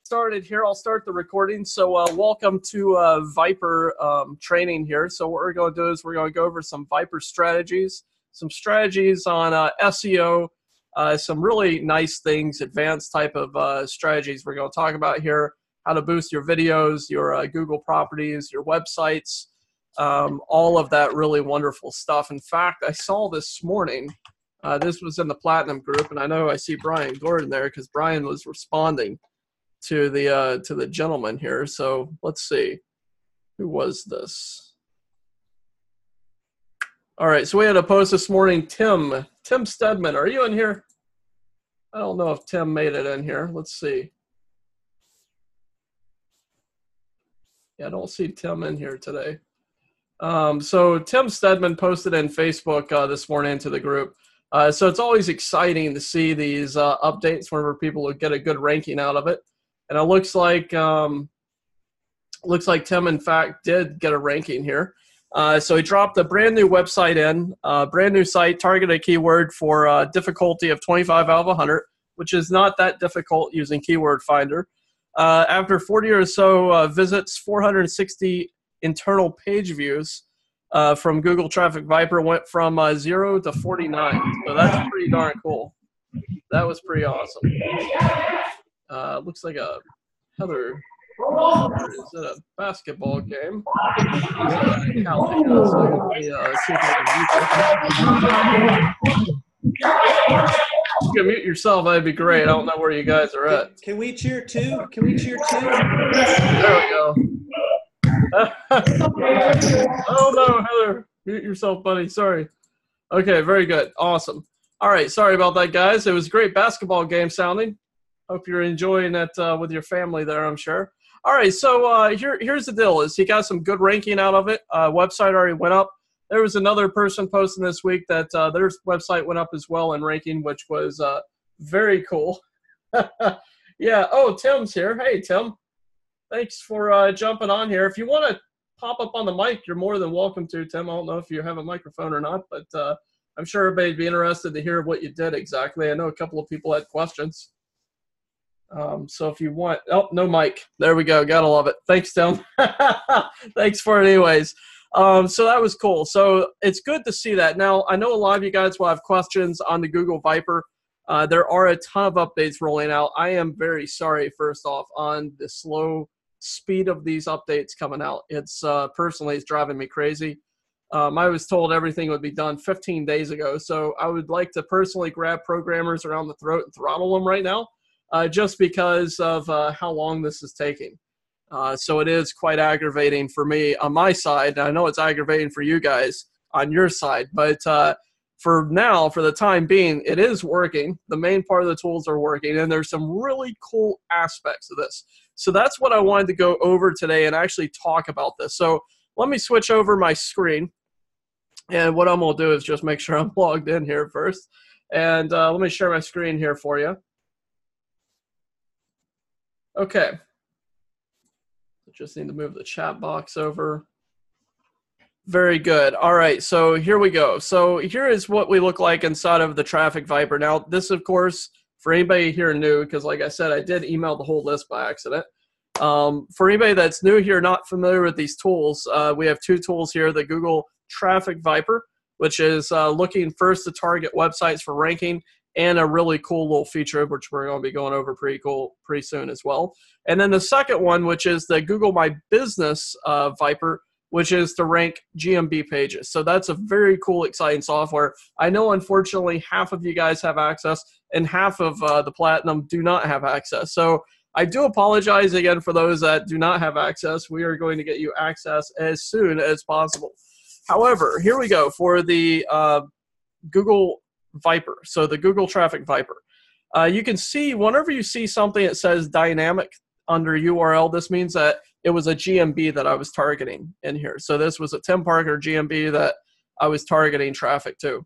started here. I'll start the recording. So welcome to Viper training here. So what we're going to do is we're going to go over some Viper strategies, some strategies on SEO, some really nice things, advanced type of strategies we're going to talk about here, how to boost your videos, your Google properties, your websites, all of that really wonderful stuff. In fact, I saw this morning, this was in the Platinum group, and I know I see Brian Gordon there because Brian was responding to the gentleman here. So let's see, who was this? All right, so we had a post this morning. Tim Stedman, are you in here? I don't know if Tim made it in here. Let's see. Yeah, I don't see Tim in here today. So Tim Stedman posted in Facebook this morning into the group. So it's always exciting to see these updates whenever people get a good ranking out of it. And it looks like Tim, in fact, did get a ranking here. So he dropped a brand new website in, brand new site, targeted keyword for difficulty of 25 out of 100, which is not that difficult using Keyword Finder. After 40 or so visits, 460 internal page views from Google Traffic Viper went from 0 to 49. So that's pretty darn cool. That was pretty awesome. Looks like a Heather. Is it a basketball game? See if I can mute you can mute yourself. That'd be great. I don't know where you guys are at. Can we cheer too? Can we cheer too? There we go. Oh no, Heather, mute yourself, buddy. Sorry. Okay, very good. Awesome. All right, sorry about that, guys. It was a great basketball game sounding. Hope you're enjoying it with your family there, I'm sure. All right, so here's the deal. Is he got some good ranking out of it. Website already went up. There was another person posting this week that their website went up as well in ranking, which was very cool. Yeah. Oh, Tim's here. Hey, Tim. Thanks for jumping on here. If you want to pop up on the mic, you're more than welcome to, Tim. I don't know if you have a microphone or not, but I'm sure everybody'd be interested to hear what you did exactly. I know a couple of people had questions. So if you want, oh, no mic. There we go. Gotta love it. Thanks, Tim. Thanks for it anyways. So that was cool. So it's good to see that. Now, I know a lot of you guys will have questions on the Google Viper. There are a ton of updates rolling out. I am very sorry, first off, on the slow speed of these updates coming out. It's personally, it's driving me crazy. I was told everything would be done 15 days ago. So I would like to personally grab programmers around the throat and throttle them right now, just because of how long this is taking. So it is quite aggravating for me on my side. And I know it's aggravating for you guys on your side, but for now, for the time being, it is working. The main part of the tools are working, and there's some really cool aspects of this. So that's what I wanted to go over today and actually talk about this. So let me switch over my screen. And what I'm going to do is just make sure I'm logged in here first. And let me share my screen here for you. Okay. Just need to move the chat box over. Very good. All right, so here we go. So here is what we look like inside of the Traffic Viper. Now, this, of course, for anybody here new, because like I said, I did email the whole list by accident. For anybody that's new here, not familiar with these tools, we have two tools here, the Google Traffic Viper, which is looking first to target websites for ranking, and a really cool little feature, which we're going to be going over pretty soon as well. And then the second one, which is the Google My Business Viper, which is to rank GMB pages. So that's a very cool, exciting software. I know, unfortunately, half of you guys have access, and half of the Platinum do not have access. So I do apologize again for those that do not have access. We are going to get you access as soon as possible. However, here we go for the Google Viper. So the Google Traffic Viper. You can see whenever you see something that says dynamic under URL, this means that it was a GMB that I was targeting in here. So this was a Tim Parker GMB that I was targeting traffic to.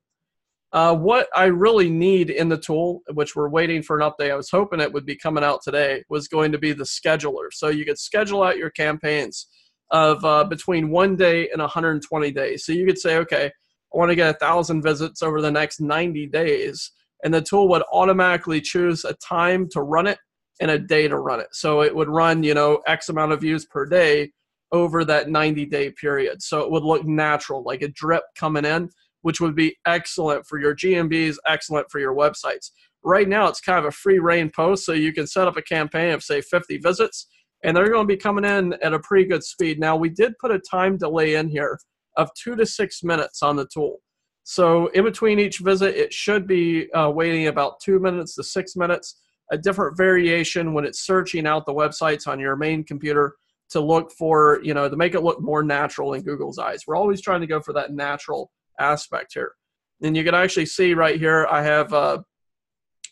What I really need in the tool, which we're waiting for an update, I was hoping it would be coming out today, was going to be the scheduler. So you could schedule out your campaigns of between 1 day and 120 days. So you could say, okay, I want to get 1,000 visits over the next 90 days. And the tool would automatically choose a time to run it and a day to run it. So it would run, X amount of views per day over that 90-day period. So it would look natural, like a drip coming in, which would be excellent for your GMBs, excellent for your websites. Right now, it's kind of a free reign post, so you can set up a campaign of, say, 50 visits, and they're going to be coming in at a pretty good speed. Now, we did put a time delay in here of 2 to 6 minutes on the tool. So in between each visit, it should be waiting about 2 minutes to 6 minutes, a different variation when it's searching out the websites on your main computer to look for, to make it look more natural in Google's eyes. We're always trying to go for that natural aspect here. And you can actually see right here, I have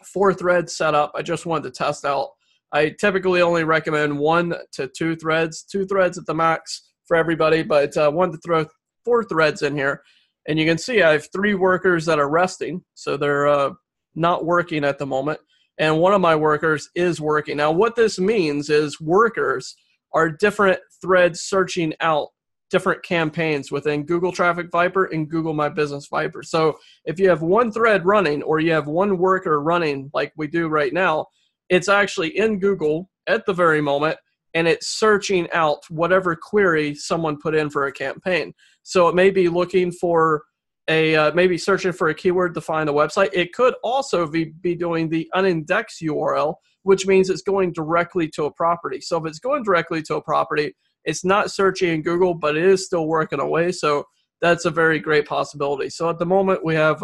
4 threads set up. I just wanted to test out. I typically only recommend 1 to 2 threads, 2 threads at the max for everybody, but I wanted to throw 4 threads in here. And you can see I have 3 workers that are resting, so they're not working at the moment. And one of my workers is working. Now, what this means is workers are different threads searching out different campaigns within Google Traffic Viper and Google My Business Viper. So if you have 1 thread running or you have 1 worker running like we do right now, it's actually in Google at the very moment, and it's searching out whatever query someone put in for a campaign. So it may be looking for maybe searching for a keyword to find a website. It could also be doing the unindexed URL, which means it's going directly to a property. So if it's going directly to a property, it's not searching in Google, but it is still working away. So that's a very great possibility. So at the moment, we have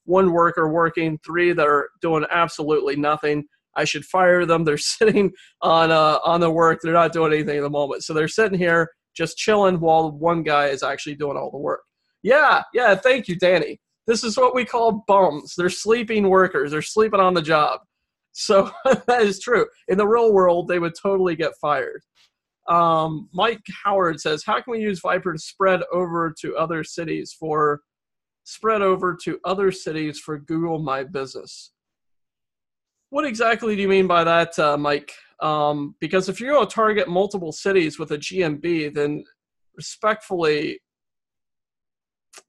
1 worker working, 3 that are doing absolutely nothing. I should fire them. They're sitting on the work. They're not doing anything at the moment. So they're sitting here just chilling while 1 guy is actually doing all the work. Yeah, thank you, Danny. This is what we call bums. They're sleeping workers. They're sleeping on the job. So that is true. In the real world, they would totally get fired. Mike Howard says, how can we use Viper to spread over to other cities for Google My Business? What exactly do you mean by that, Mike? Because if you're going to target multiple cities with a GMB, then respectfully,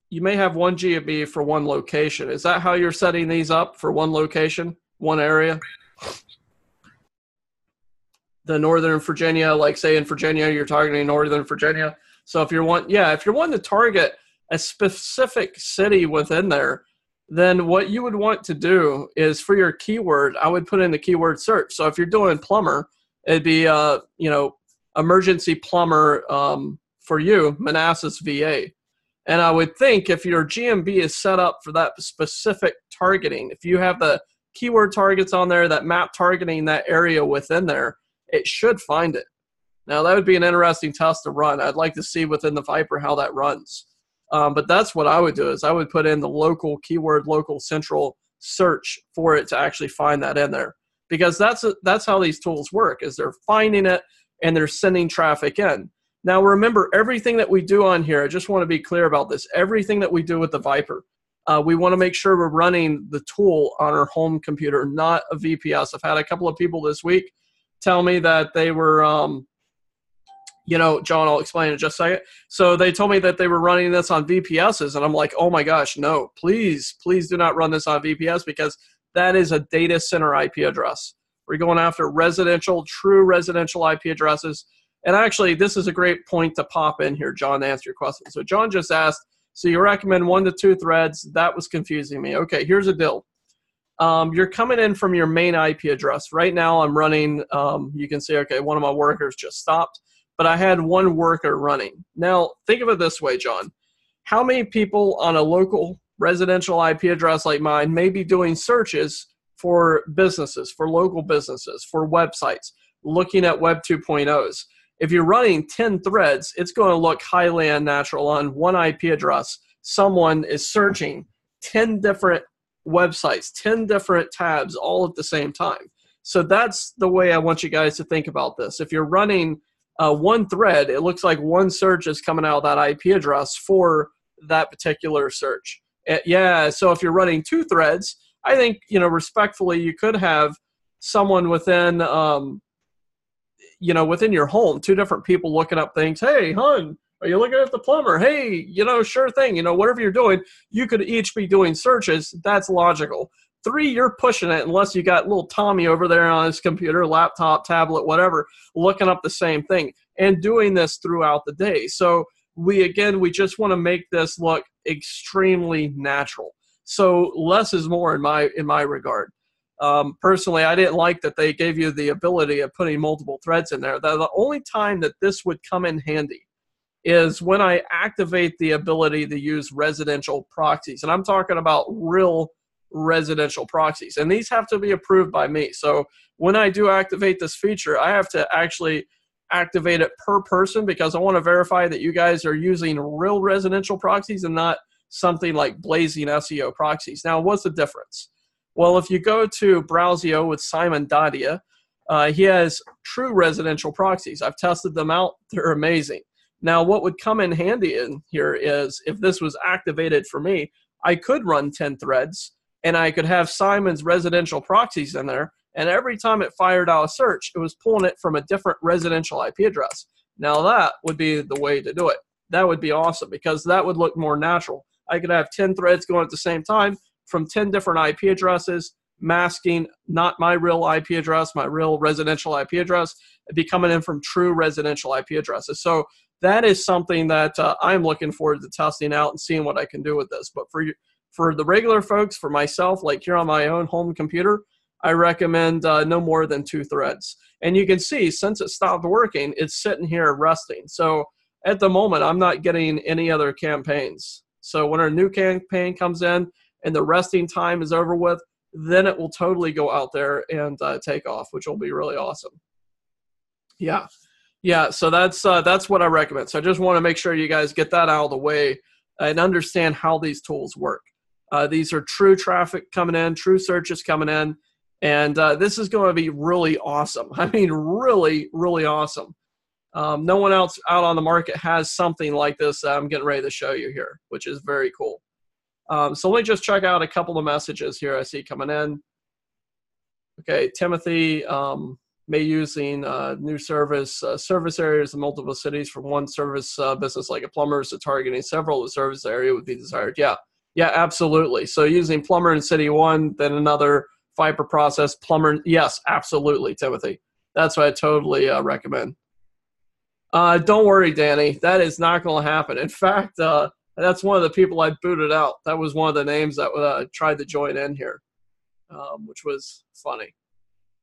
you may have 1 GMB for 1 location. Is that how you're setting these up, for 1 location, 1 area? The Northern Virginia, like say in Virginia, you're targeting Northern Virginia. So if you're wanting to target a specific city within there, then what you would want to do is for your keyword, I would put in the keyword search. So if you're doing plumber, it'd be emergency plumber for you, Manassas, VA. And I would think if your GMB is set up for that specific targeting, if you have the keyword targets on there, that map targeting that area within there, it should find it. Now, that would be an interesting test to run. I'd like to see within the Viper how that runs. But that's what I would do, is I would put in the local keyword, local central search for it to actually find that in there. Because that's how these tools work, is they're finding it and they're sending traffic in. Now, remember, everything that we do on here, I just want to be clear about this, everything that we do with the Viper, we want to make sure we're running the tool on our home computer, not a VPS. I've had a couple of people this week tell me that they were, John, I'll explain in just a second. So they told me that they were running this on VPSs, and I'm like, oh my gosh, no, please do not run this on VPS, because that is a data center IP address. We're going after true residential IP addresses. And actually, this is a great point to pop in here, John, to answer your question. So John just asked, so you recommend 1 to 2 threads. That was confusing me. Okay, here's the deal. You're coming in from your main IP address. Right now I'm running, you can see, okay, one of my workers just stopped, but I had 1 worker running. Now, think of it this way, John. How many people on a local residential IP address like mine may be doing searches for businesses, for local businesses, for websites, looking at Web 2.0s? If you're running 10 threads, it's going to look highly unnatural. On 1 IP address, someone is searching 10 different websites, 10 different tabs all at the same time. So that's the way I want you guys to think about this. If you're running 1 thread, it looks like 1 search is coming out of that IP address for that particular search. So if you're running 2 threads, I think, respectfully, you could have someone within within your home, 2 different people looking up things. Hey, hon, are you looking at the plumber? Hey, sure thing. Whatever you're doing, you could each be doing searches. That's logical. 3, you're pushing it unless you got little Tommy over there on his computer, laptop, tablet, whatever, looking up the same thing and doing this throughout the day. So we just want to make this look extremely natural. So less is more in my regard. Personally, I didn't like that they gave you the ability of putting multiple threads in there. The only time that this would come in handy is when I activate the ability to use residential proxies. And I'm talking about real residential proxies. And these have to be approved by me. So when I do activate this feature, I have to actually activate it per person because I want to verify that you guys are using real residential proxies and not something like blazing SEO proxies. Now, what's the difference? Well, if you go to Browsio with Simon Dadia, he has true residential proxies. I've tested them out. They're amazing. Now, what would come in handy in here is if this was activated for me, I could run 10 threads, and I could have Simon's residential proxies in there, and every time it fired out a search, it was pulling it from a different residential IP address. Now, that would be the way to do it. That would be awesome because that would look more natural. I could have 10 threads going at the same time from 10 different IP addresses, masking not my real IP address, my real residential IP address. It'd be coming in from true residential IP addresses. So that is something that I'm looking forward to testing out and seeing what I can do with this. But for the regular folks, for myself, like here on my own home computer, I recommend no more than 2 threads. And you can see, since it stopped working, it's sitting here resting. So at the moment, I'm not getting any other campaigns. So when a new campaign comes in and the resting time is over with, then it will totally go out there and take off, which will be really awesome. Yeah, so that's what I recommend. So I just want to make sure you guys get that out of the way and understand how these tools work. These are true traffic coming in, true searches coming in, and this is going to be really awesome. I mean, really, really awesome. No one else out on the market has something like this that I'm getting ready to show you here, which is very cool. So let me just check out a couple of messages here I see coming in. Okay, Timothy, may using new service areas in multiple cities from one service business like a plumber's to targeting several of the service area would be desired. Yeah, absolutely. So using plumber in city 1, then another fiber process plumber. Yes, absolutely, Timothy. That's what I totally recommend. Don't worry, Danny. That is not going to happen. In fact, that's one of the people I booted out. That was one of the names that tried to join in here, which was funny.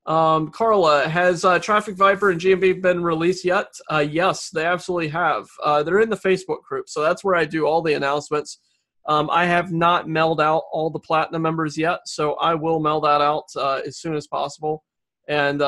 Carla, has Traffic Viper and GMB been released yet? Yes, they absolutely have. They're in the Facebook group, so that's where I do all the announcements. I have not mailed out all the Platinum members yet, so I will mail that out as soon as possible, and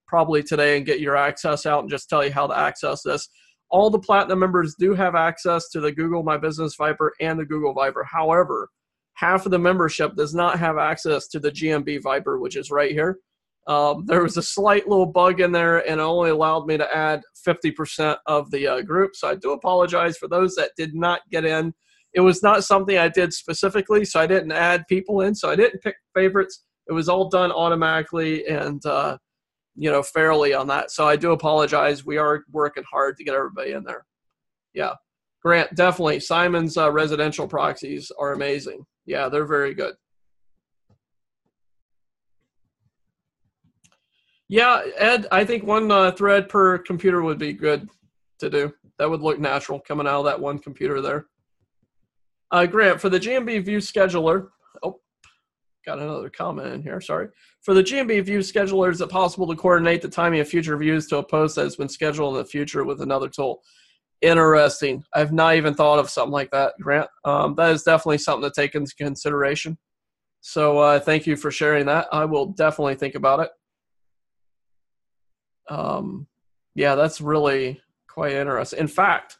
probably today, and get your access out and just tell you how to access this. All the Platinum members do have access to the Google My Business Viper and the Google Viper. However, half of the membership does not have access to the GMB Viper, which is right here. There was a slight little bug in there, and it only allowed me to add 50% of the group. So I do apologize for those that did not get in. It was not something I did specifically, so I didn't add people in. So I didn't pick favorites. It was all done automatically and fairly on that. So I do apologize. We are working hard to get everybody in there. Yeah, Grant, definitely. Simon's residential proxies are amazing. Yeah, they're very good. Yeah, Ed, I think one thread per computer would be good to do. That would look natural coming out of that one computer there. Grant, for the GMB View Scheduler, got another comment in here, sorry. For the GMB View Scheduler, is it possible to coordinate the timing of future views to a post that has been scheduled in the future with another tool? Interesting. I've not even thought of something like that, Grant. That is definitely something to take into consideration. So thank you for sharing that. I will definitely think about it. Yeah, that's really quite interesting. In fact,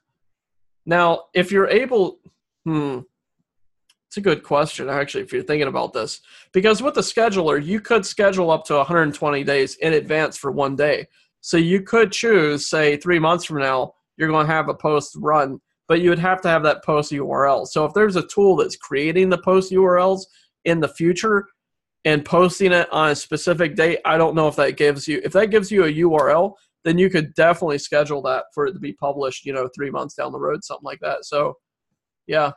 now if you're able, it's a good question actually if you're thinking about this, because with the scheduler you could schedule up to 120 days in advance for one day. So you could choose, say 3 months from now you're going to have a post run, but you would have to have that post URL. So if there's a tool that's creating the post URLs in the future and posting it on a specific date, I don't know if that gives you, a URL, then you could definitely schedule that for it to be published, 3 months down the road, something like that. So, yeah.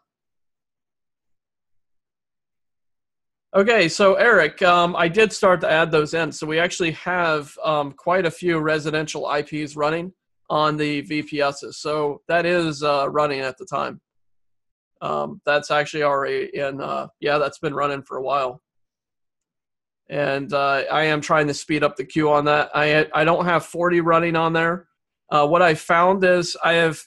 Okay, so Eric, I did start to add those in. So we actually have quite a few residential IPs running on the VPSs. So that is running at the time. That's actually already in, yeah, that's been running for a while. And I am trying to speed up the queue on that. I don't have 40 running on there. What I found is I have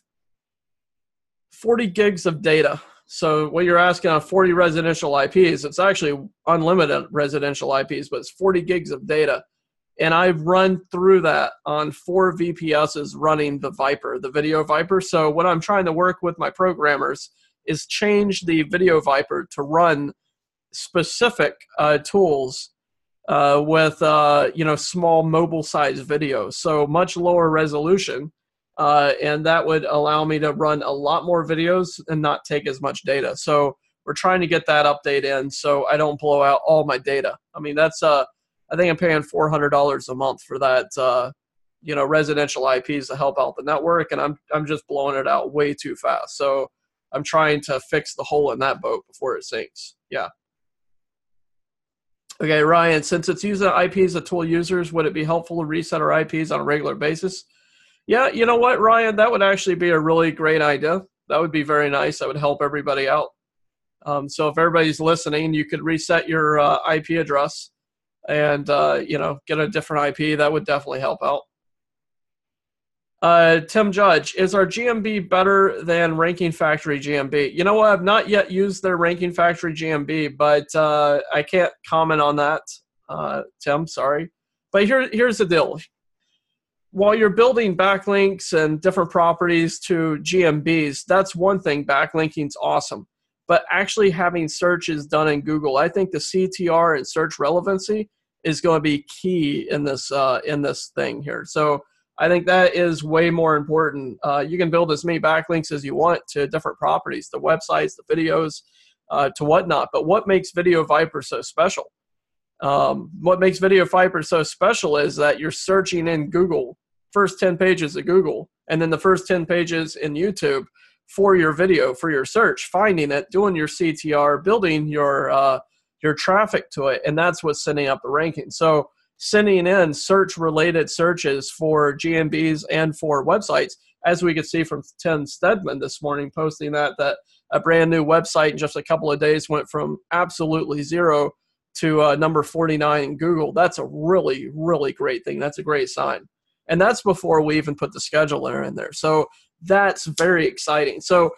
40 gigs of data. So what you're asking on 40 residential IPs, it's actually unlimited residential IPs, but it's 40 gigs of data. And I've run through that on 4 VPSs running the Viper, the Video Viper. So what I'm trying to work with my programmers is change the Video Viper to run specific tools with small mobile size videos, so much lower resolution, and that would allow me to run a lot more videos and not take as much data. So we're trying to get that update in so I don't blow out all my data. I mean, that's I think I'm paying $400 a month for that residential IPs to help out the network, and I'm just blowing it out way too fast. So I'm trying to fix the hole in that boat before it sinks. Yeah. Okay, Ryan, since it's using IPs of tool users, would it be helpful to reset our IPs on a regular basis? Yeah, you know what, Ryan? That would actually be a really great idea. That would be very nice. That would help everybody out. So if everybody's listening, you could reset your IP address and, get a different IP. That would definitely help out. Tim Judge, is our GMB better than Ranking Factory GMB? You know what? I've not yet used their Ranking Factory GMB, but I can't comment on that, Tim. Sorry. But here's the deal. While you're building backlinks and different properties to GMBs, that's one thing. Backlinking's awesome. But actually having searches done in Google, I think the CTR and search relevancy is going to be key in this thing here. So I think that is way more important. You can build as many backlinks as you want to different properties, the websites, the videos, to whatnot. But what makes Video Viper so special? What makes Video Viper so special is that you're searching in Google, first 10 pages of Google, and then the first 10 pages in YouTube for your video, for your search, finding it, doing your CTR, building your traffic to it, and that's what's sending up the ranking. So sending in search-related searches for GMBs and for websites, as we could see from Tim Stedman this morning posting that a brand new website in just a couple of days went from absolutely zero to number 49 in Google. That's a really, really great thing. That's a great sign. And that's before we even put the scheduler in there. So that's very exciting. So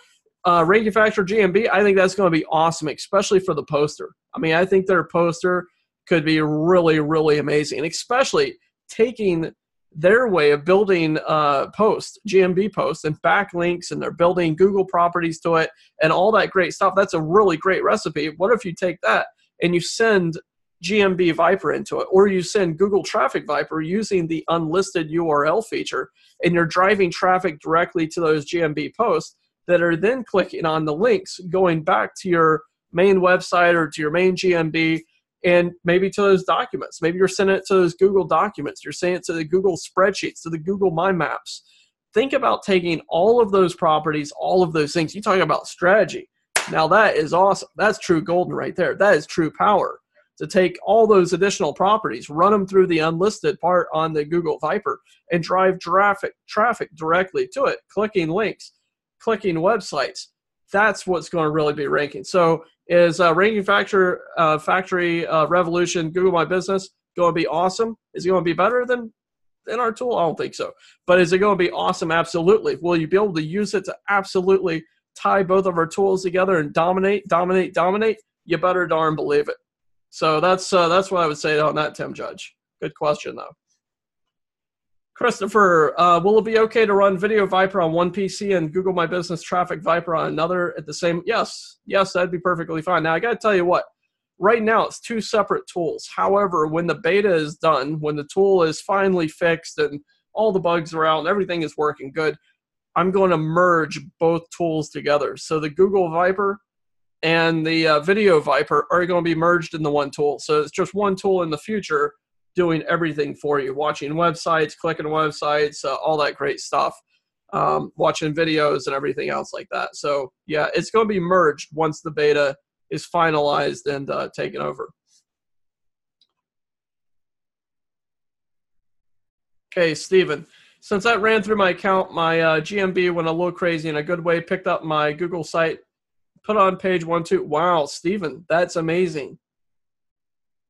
Ranking Factory GMB, I think that's going to be awesome, especially for the poster. I mean, I think their poster could be really, really amazing, and especially taking their way of building posts, GMB posts, and backlinks, and they're building Google properties to it and all that great stuff. That's a really great recipe. What if you take that and you send GMB Viper into it, or you send Google Traffic Viper using the unlisted URL feature, and you're driving traffic directly to those GMB posts that are then clicking on the links going back to your main website or to your main GMB, and maybe to those documents. Maybe you're sending it to those Google documents. You're sending it to the Google spreadsheets, to the Google My Maps. Think about taking all of those properties, all of those things. You talk about strategy. Now that is awesome. That's true golden right there. That is true power. To take all those additional properties, run them through the unlisted part on the Google Viper, and drive traffic directly to it, clicking links, clicking websites. That's what's going to really be ranking. So is Ranking Factory Revolution Google My Business going to be awesome? Is it going to be better than our tool? I don't think so. But is it going to be awesome? Absolutely. Will you be able to use it to absolutely tie both of our tools together and dominate? You better darn believe it. So that's what I would say on that, Tim Judge. Good question, though. Christopher, will it be okay to run Video Viper on one PC and Google My Business Traffic Viper on another at the same? Yes, that'd be perfectly fine. Now, I got to tell you what. Right now, it's two separate tools. However, when the beta is done, when the tool is finally fixed and all the bugs are out and everything is working good, I'm going to merge both tools together. So the Google Viper and the Video Viper are going to be merged into one tool. So it's just one tool in the future doing everything for you, watching websites, clicking websites, all that great stuff, watching videos and everything else like that. So, yeah, it's going to be merged once the beta is finalized and taken over. Okay, Steven. Since that ran through my account, my GMB went a little crazy in a good way, picked up my Google site, put on page 1, 2. Wow, Steven, that's amazing.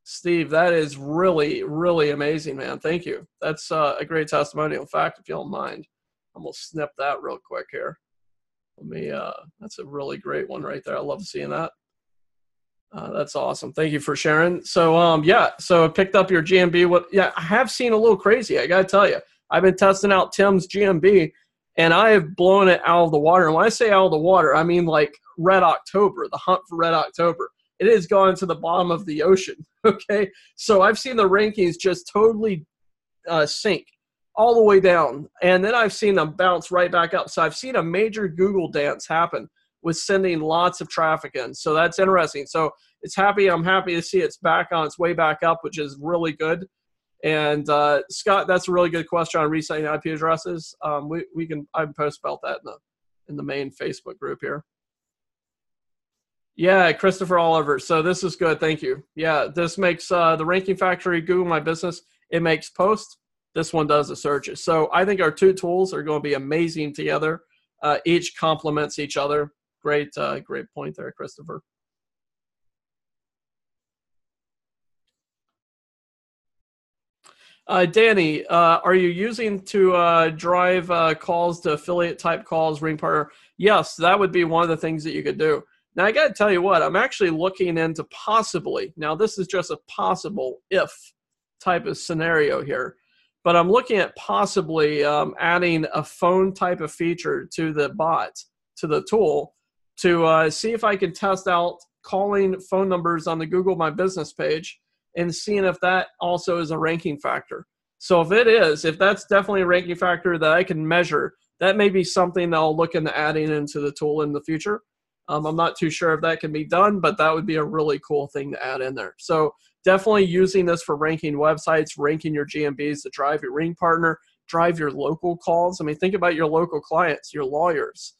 Steve, that is really, really amazing, man. Thank you. That's a great testimonial. In fact, if you don't mind, I'm going to snip that real quick here. Let me, that's a really great one right there. I love seeing that. That's awesome. Thank you for sharing. So, yeah, so I picked up your GMB. Yeah, I have seen a little crazy. I got to tell you, I've been testing out Tim's GMB, and I have blown it out of the water. And when I say out of the water, I mean like Red October, the hunt for Red October. It has gone to the bottom of the ocean, okay? So I've seen the rankings just totally sink all the way down, and then I've seen them bounce right back up. So I've seen a major Google dance happen with sending lots of traffic in. So that's interesting. So I'm happy to see it's back on its way back up, which is really good. And Scott, that's a really good question on resetting IP addresses. I can post about that in the main Facebook group here. Yeah, Christopher Oliver. So this is good. Thank you. Yeah, this makes the Ranking Factory, Google My Business, it makes posts. This one does the searches. So I think our two tools are going to be amazing together. Each complements each other. Great point there, Christopher. Danny, are you using to drive calls to affiliate type calls, ring partner? Yes, that would be one of the things that you could do. Now, I got to tell you what, I'm actually looking into possibly, now this is just a possible if type of scenario here, but I'm looking at possibly adding a phone type of feature to the bot, to the tool, to see if I can test out calling phone numbers on the Google My Business page and seeing if that also is a ranking factor. So if that's definitely a ranking factor that I can measure, that may be something that I'll look into adding into the tool in the future. I'm not too sure if that can be done, but that would be a really cool thing to add in there. So definitely using this for ranking websites, ranking your GMBs to drive your ring partner, drive your local calls. I mean, think about your local clients, your lawyers.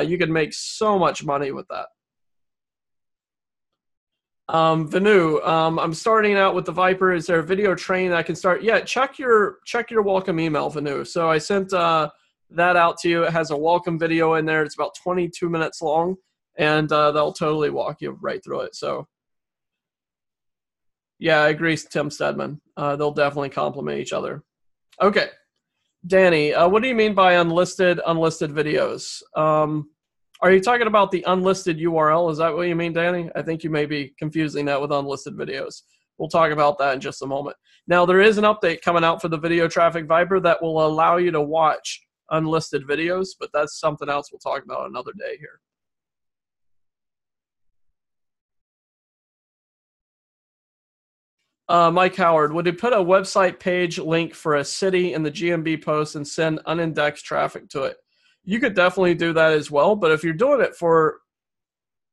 You can make so much money with that. Vanu, I'm starting out with the Viper. Is there a video training I can start? Yeah, check your welcome email, Vanu. So I sent that out to you. It has a welcome video in there. It's about 22 minutes long, and they'll totally walk you right through it. So yeah, I agree, Tim Stedman. They'll definitely complement each other. Okay, Danny, what do you mean by unlisted videos? Are you talking about the unlisted URL? Is that what you mean, Danny? I think you may be confusing that with unlisted videos. We'll talk about that in just a moment. Now, there is an update coming out for the Video Traffic Viper that will allow you to watch unlisted videos, but that's something else we'll talk about another day here. Mike Howard, would you put a website page link for a city in the GMB post and send unindexed traffic to it? You could definitely do that as well, but if you're doing it for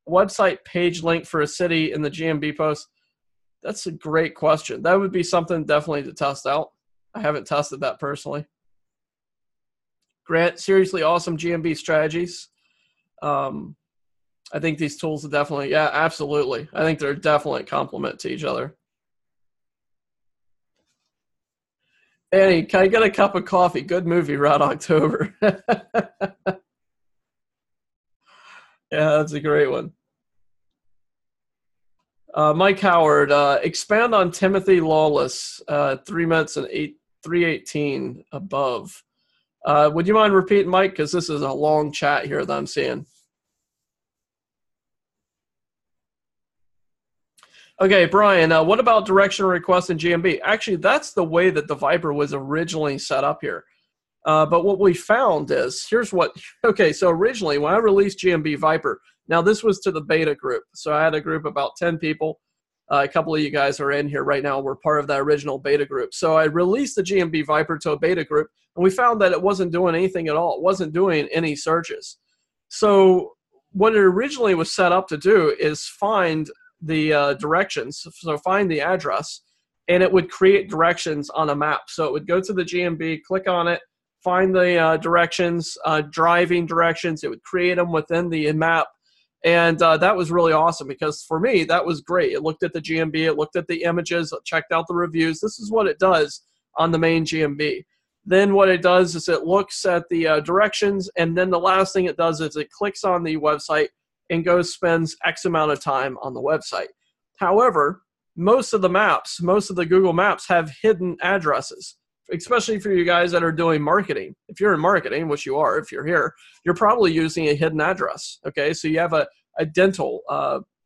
website page link for a city in the GMB post, that's a great question. That would be something definitely to test out. I haven't tested that personally. Grant, seriously awesome GMB strategies. I think these tools are definitely, yeah, absolutely. I think they're definitely a complement to each other. Annie, can I get a cup of coffee? Good movie, Red October. Yeah, that's a great one. Mike Howard, expand on Timothy Lawless, 3 minutes and 3:18 above. Would you mind repeating, Mike? Because this is a long chat here that I'm seeing. Okay, Brian, what about direction request in GMB? Actually, that's the way that the Viper was originally set up here. But what we found is, okay, so originally when I released GMB Viper, now this was to the beta group. So I had a group about 10 people. A couple of you guys are in here right now. We're part of that original beta group. So I released the GMB Viper to a beta group, and we found that it wasn't doing anything at all. It wasn't doing any searches. So what it originally was set up to do is find the directions, so find the address, and it would create directions on a map. So it would go to the GMB, click on it, find the directions, driving directions. It would create them within the map, and that was really awesome because for me, that was great. It looked at the GMB, it looked at the images, it checked out the reviews. This is what it does on the main GMB. Then what it does is it looks at the directions, and then the last thing it does is it clicks on the website and goes spends X amount of time on the website. However, most of the maps, most of the Google Maps have hidden addresses, especially for you guys that are doing marketing. If you're in marketing, which you are, if you're here, you're probably using a hidden address. Okay, so you have a dental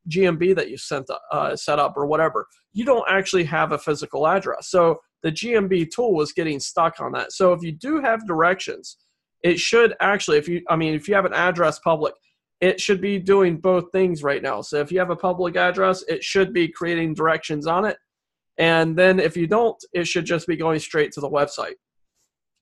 GMB that you set up or whatever. You don't actually have a physical address. So the GMB tool was getting stuck on that. So if you do have directions, it should actually, if you have an address public, it should be doing both things right now. So if you have a public address, it should be creating directions on it. And then if you don't, it should just be going straight to the website.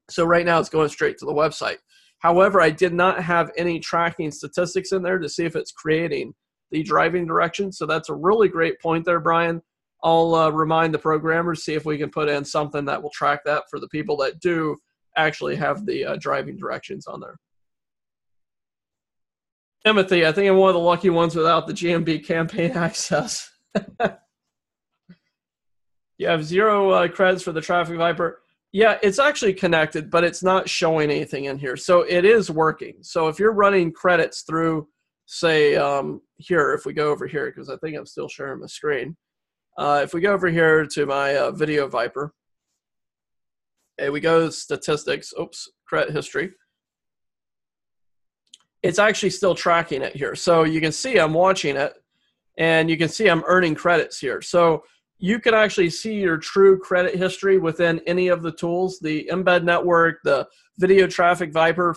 So right now it's going straight to the website. However, I did not have any tracking statistics in there to see if it's creating the driving directions. So that's a really great point there, Brian. I'll remind the programmers, see if we can put in something that will track that for the people that do actually have the driving directions on there. Timothy, I think I'm one of the lucky ones without the GMB campaign access. You have 0 credits for the Traffic Viper. Yeah, it's actually connected, but it's not showing anything in here. So it is working. So if you're running credits through, say, here, if we go over here, because I think I'm still sharing my screen. If we go over here to my Video Viper, okay, we go to statistics, credit history. It's actually still tracking it here. So you can see I'm watching it, and you can see I'm earning credits here. So you can actually see your true credit history within any of the tools, the Embed Network, the Video Traffic Viper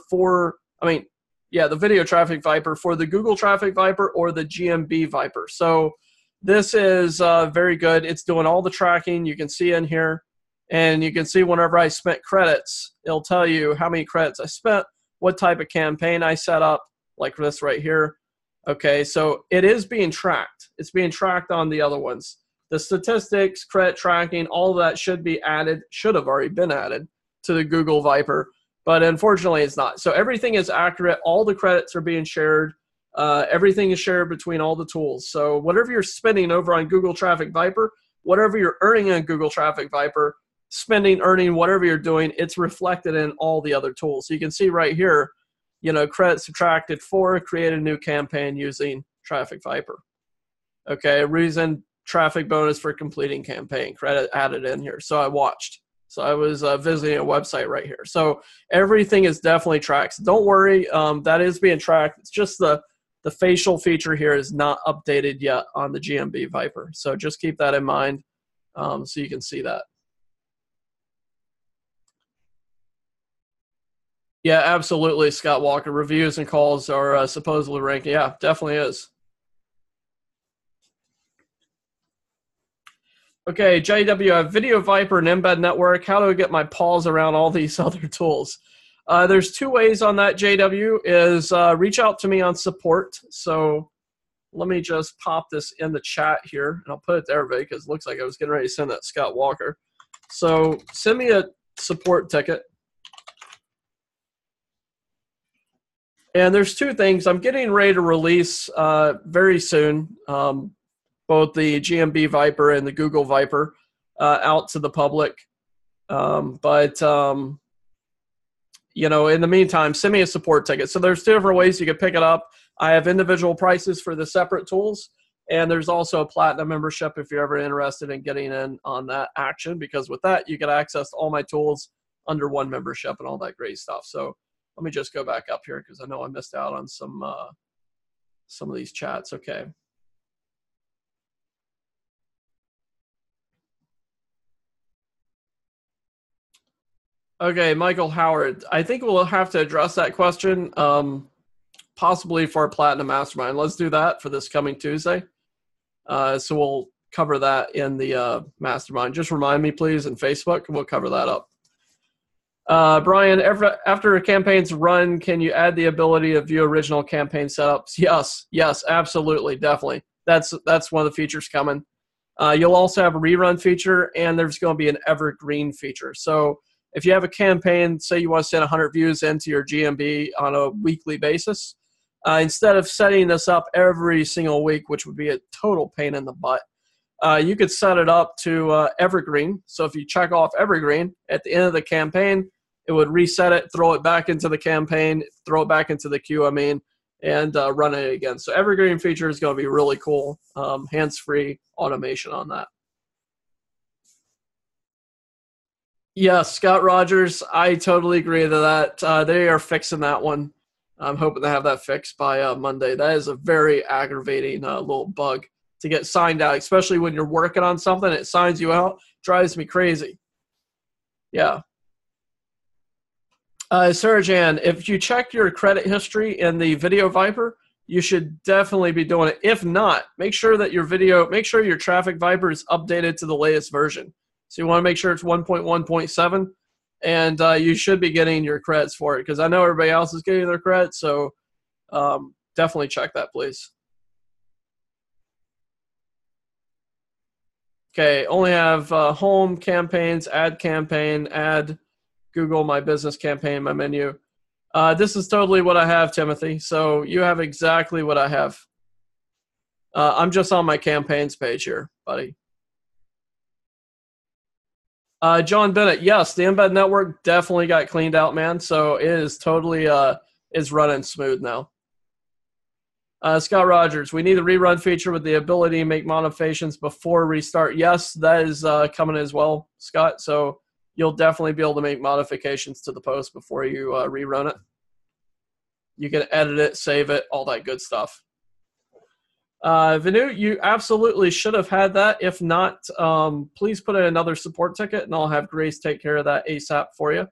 the Video Traffic Viper for the Google Traffic Viper or the GMB Viper. So this is very good. It's doing all the tracking. You can see in here, and you can see whenever I spent credits, it'll tell you how many credits I spent, what type of campaign I set up, like this right here. Okay, so it is being tracked. It's being tracked on the other ones. The statistics, credit tracking, all of that should be added, should have already been added to the Google Viper, but unfortunately it's not. So everything is accurate. All the credits are being shared. Everything is shared between all the tools. So whatever you're spending over on Google Traffic Viper, whatever you're earning on Google Traffic Viper, spending, earning, whatever you're doing, it's reflected in all the other tools. So you can see right here, credit subtracted for, create a new campaign using Traffic Viper. Okay, reason, traffic bonus for completing campaign, credit added in here. So I watched. So I was visiting a website right here. So everything is definitely tracked. So don't worry, that is being tracked. It's just the facial feature here is not updated yet on the GMB Viper. So just keep that in mind so you can see that. Yeah, absolutely, Scott Walker. Reviews and calls are supposedly ranking. Yeah, definitely is. Okay, JW, Video Viper and Embed Network. How do I get my paws around all these other tools? There's 2 ways on that, JW, is reach out to me on support. So let me just pop this in the chat here, and I'll put it there, because it looks like I was getting ready to send that Scott Walker. So send me a support ticket. And there's 2 things. I'm getting ready to release very soon, both the GMB Viper and the Google Viper out to the public. In the meantime, send me a support ticket. So there's 2 different ways you can pick it up. I have individual prices for the separate tools, and there's also a platinum membership if you're ever interested in getting in on that action, because with that, you get access to all my tools under one membership and all that great stuff. So let me just go back up here because I know I missed out on some of these chats. Okay. Okay, Michael Howard. I think we'll have to address that question, possibly for a Platinum Mastermind. Let's do that for this coming Tuesday. So we'll cover that in the Mastermind. Just remind me, please, in Facebook, and we'll cover that up. Brian, after a campaign's run, can you add the ability to view original campaign setups? Yes, absolutely, definitely. That's one of the features coming. You'll also have a rerun feature, and there's going to be an evergreen feature. So if you have a campaign, say you want to send 100 views into your GMB on a weekly basis, instead of setting this up every single week, which would be a total pain in the butt, you could set it up to evergreen. So if you check off evergreen at the end of the campaign, it would reset it, throw it back into the campaign, throw it back into the queue, and run it again. So evergreen feature is going to be really cool. Hands-free automation on that. Yeah, Scott Rogers, I totally agree to that. They are fixing that one. I'm hoping to have that fixed by Monday. That is a very aggravating little bug to get signed out, especially when you're working on something. It signs you out. Drives me crazy. Yeah. Sarah-Jan, if you check your credit history in the Video Viper, you should definitely be doing it. If not, make sure your Traffic Viper is updated to the latest version. So you want to make sure it's 1.1.7, and you should be getting your credits for it, because I know everybody else is getting their credits, so definitely check that, please. Okay, only have home, campaigns, add campaign, add Google My Business campaign, my menu. This is totally what I have, Timothy. So you have exactly what I have. I'm just on my campaigns page here, buddy. John Bennett, yes, the embed network definitely got cleaned out, man. So it is totally is running smooth now. Scott Rogers, we need a rerun feature with the ability to make modifications before restart. Yes, that is coming as well, Scott. So you'll definitely be able to make modifications to the post before you rerun it. You can edit it, save it, all that good stuff. Venu, you absolutely should have had that. If not, please put in another support ticket, and I'll have Grace take care of that ASAP for you.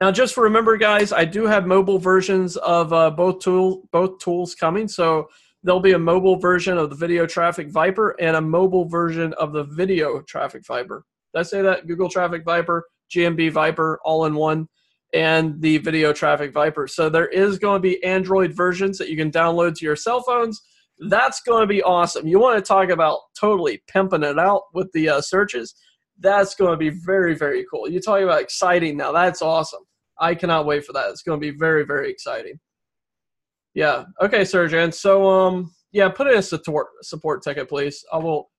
Now, just remember, guys, I do have mobile versions of both tools coming. So there'll be a mobile version of the Video Traffic Viper and a mobile version of the Video Traffic Viper. Did I say that? Google Traffic Viper, GMB Viper, all in one, and the Video Traffic Viper. So there is going to be Android versions that you can download to your cell phones. That's going to be awesome. You want to talk about totally pimping it out with the searches? That's going to be very, very cool. You talk about exciting now. That's awesome. I cannot wait for that. It's going to be very, very exciting. Yeah. Okay, Sergeant. So, yeah, put in a support ticket, please. I will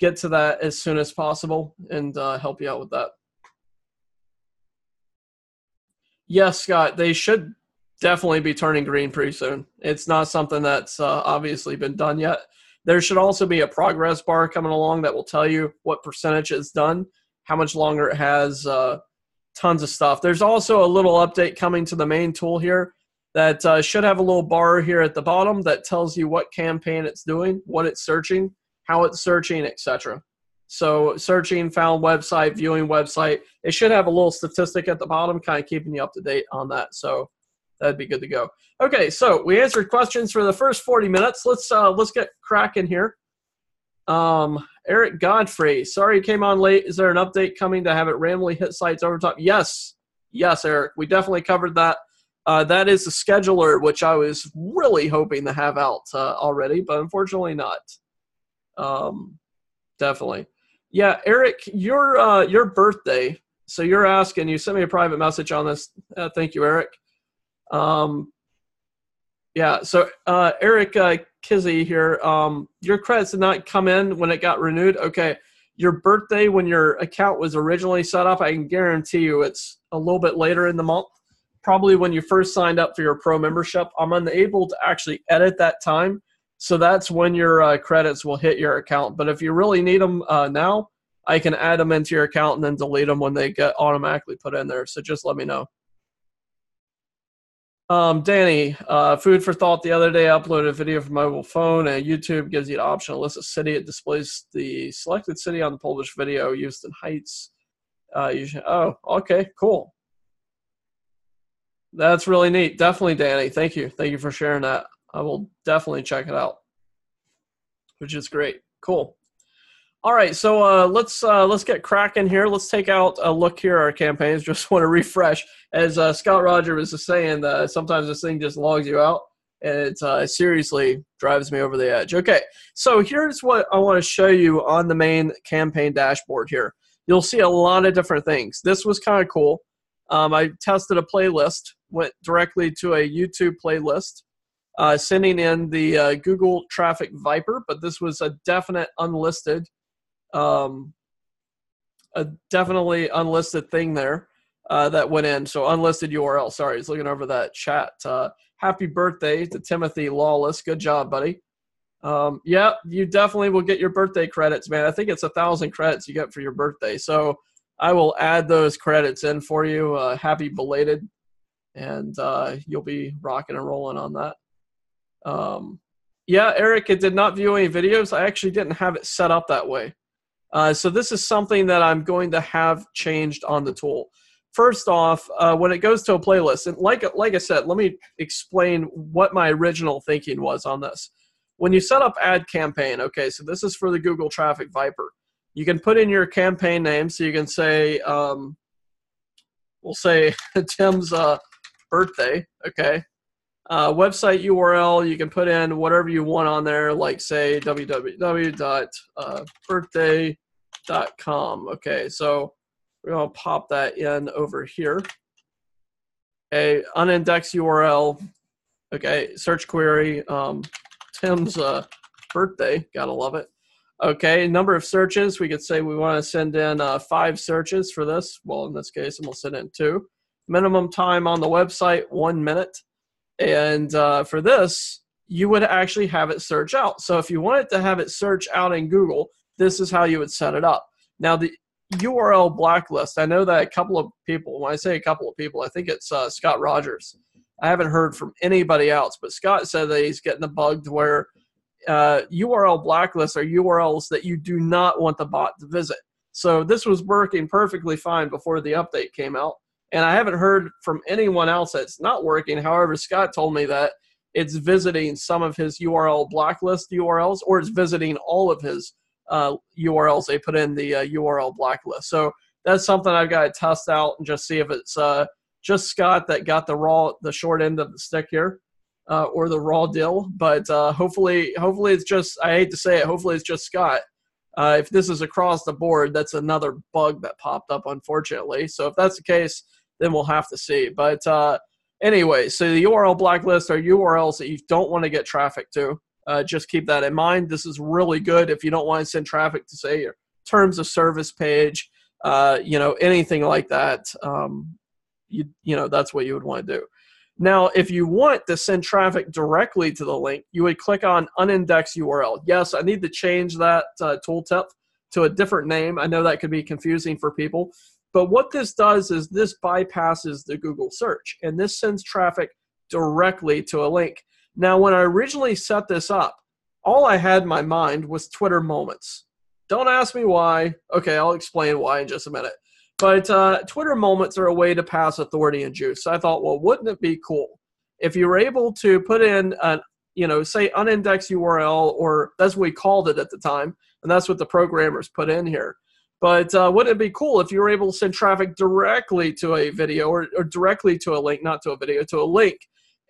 get to that as soon as possible and help you out with that. Yes, Scott, they should definitely be turning green pretty soon. It's not something that's obviously been done yet. There should also be a progress bar coming along that will tell you what percentage is done, how much longer it has, tons of stuff. There's also a little update coming to the main tool here that should have a little bar here at the bottom that tells you what campaign it's doing, what it's searching, how it's searching, etc. So searching, found website, viewing website. It should have a little statistic at the bottom kind of keeping you up to date on that. So that'd be good to go. Okay, so we answered questions for the first 40 minutes. Let's get cracking here. Eric Godfrey, sorry you came on late. Is there an update coming to have it randomly hit sites over top? Yes, Eric. We definitely covered that. That is the scheduler, which I was really hoping to have out already, but unfortunately not. Definitely. Yeah, Eric, your birthday. So you're asking. You sent me a private message on this. Thank you, Eric. Yeah. So Eric Kizzy here. Your credits did not come in when it got renewed. Okay. Your birthday when your account was originally set up, I can guarantee you it's a little bit later in the month. Probably when you first signed up for your pro membership. I'm unable to actually edit that time. So that's when your credits will hit your account. But if you really need them now, I can add them into your account and then delete them when they get automatically put in there. So just let me know. Danny, food for thought. The other day I uploaded a video from my mobile phone, and YouTube gives you the option to list a city. It displays the selected city on the published video, Houston Heights. Oh, okay, cool. That's really neat. Definitely, Danny. Thank you. Thank you for sharing that. I will definitely check it out, which is great. Cool. All right, so let's get cracking here. Let's take out a look here at our campaigns. Just want to refresh. As Scott Rogers was saying, sometimes this thing just logs you out, and it seriously drives me over the edge. Okay, so here's what I want to show you on the main campaign dashboard here. You'll see a lot of different things. This was kind of cool. I tested a playlist, went directly to a YouTube playlist, sending in the Google Traffic Viper, but this was a definite unlisted definitely unlisted thing there that went in. So unlisted URL. Sorry, he's looking over that chat. Happy birthday to Timothy Lawless. Good job, buddy. Yeah, you definitely will get your birthday credits, man. I think it's 1,000 credits you get for your birthday. So I will add those credits in for you. Happy belated. And you'll be rocking and rolling on that. Yeah, Eric, it did not view any videos. I actually didn't have it set up that way. So this is something that I'm going to have changed on the tool. First off, when it goes to a playlist, and like I said, let me explain what my original thinking was on this. When you set up ad campaign, okay, so this is for the Google Traffic Viper. You can put in your campaign name, so you can say, we'll say Tim's birthday, okay. Website URL, you can put in whatever you want on there, like say www.birthday.com. Okay, so we're going to pop that in over here. A unindexed URL, okay, search query, Tim's birthday, gotta love it. Okay, number of searches, we could say we want to send in 5 searches for this. Well, in this case, I'm going to send in 2. Minimum time on the website, 1 minute. And for this, you would actually have it search out. So if you wanted to have it search out in Google, this is how you would set it up. Now, the URL blacklist, I know that a couple of people, when I say a couple of people, I think it's Scott Rogers. I haven't heard from anybody else, but Scott said that he's getting the bug to where URL blacklists are URLs that you do not want the bot to visit. So this was working perfectly fine before the update came out. And I haven't heard from anyone else that it's not working. However, Scott told me that it's visiting some of his URL blacklist URLs, or it's visiting all of his URLs they put in the URL blacklist. So that's something I've got to test out and just see if it's just Scott that got the short end of the stick here, or the raw deal. But hopefully it's just, I hate to say it, hopefully it's just Scott. If this is across the board, that's another bug that popped up, unfortunately. So if that's the case, then we'll have to see. But anyway, so the URL blacklist are URLs that you don't want to get traffic to. Just keep that in mind. This is really good if you don't want to send traffic to, say, your terms of service page, anything like that. That's what you would want to do. Now, if you want to send traffic directly to the link, you would click on unindexed URL. Yes, I need to change that tooltip to a different name. I know that could be confusing for people. But what this does is this bypasses the Google search, and this sends traffic directly to a link. Now, when I originally set this up, all I had in my mind was Twitter Moments. Don't ask me why. Okay, I'll explain why in just a minute. But Twitter Moments are a way to pass authority and juice. So I thought, well, wouldn't it be cool if you were able to put in, say unindexed URL, or that's what we called it at the time, and that's what the programmers put in here. But wouldn't it be cool if you were able to send traffic directly to a video, or directly to a link, not to a video, to a link,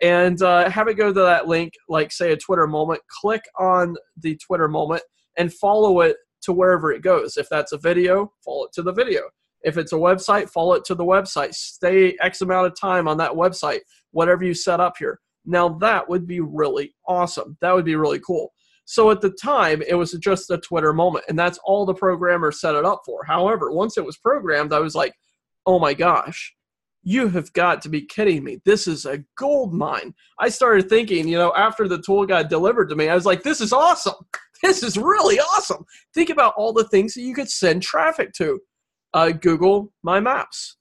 and have it go to that link, like say a Twitter moment, click on the Twitter moment, and follow it to wherever it goes. If that's a video, follow it to the video. If it's a website, follow it to the website. Stay X amount of time on that website, whatever you set up here. Now that would be really awesome. That would be really cool. So at the time, it was just a Twitter moment, and that's all the programmers set it up for. However, once it was programmed, I was like, oh my gosh, you have got to be kidding me. This is a gold mine. I started thinking, after the tool got delivered to me, I was like, this is awesome. This is really awesome. Think about all the things that you could send traffic to. Google My Maps,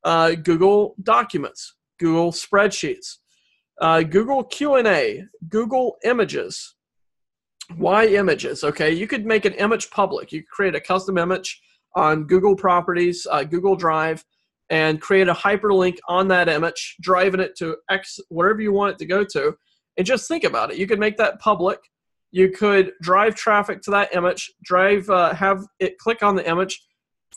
Google Documents, Google Spreadsheets, Google Q&A, Google Images. Why images? Okay, you could make an image public. You could create a custom image on Google Properties, Google Drive, and create a hyperlink on that image, driving it to X, wherever you want it to go to. And just think about it. You could make that public. You could drive traffic to that image, have it click on the image,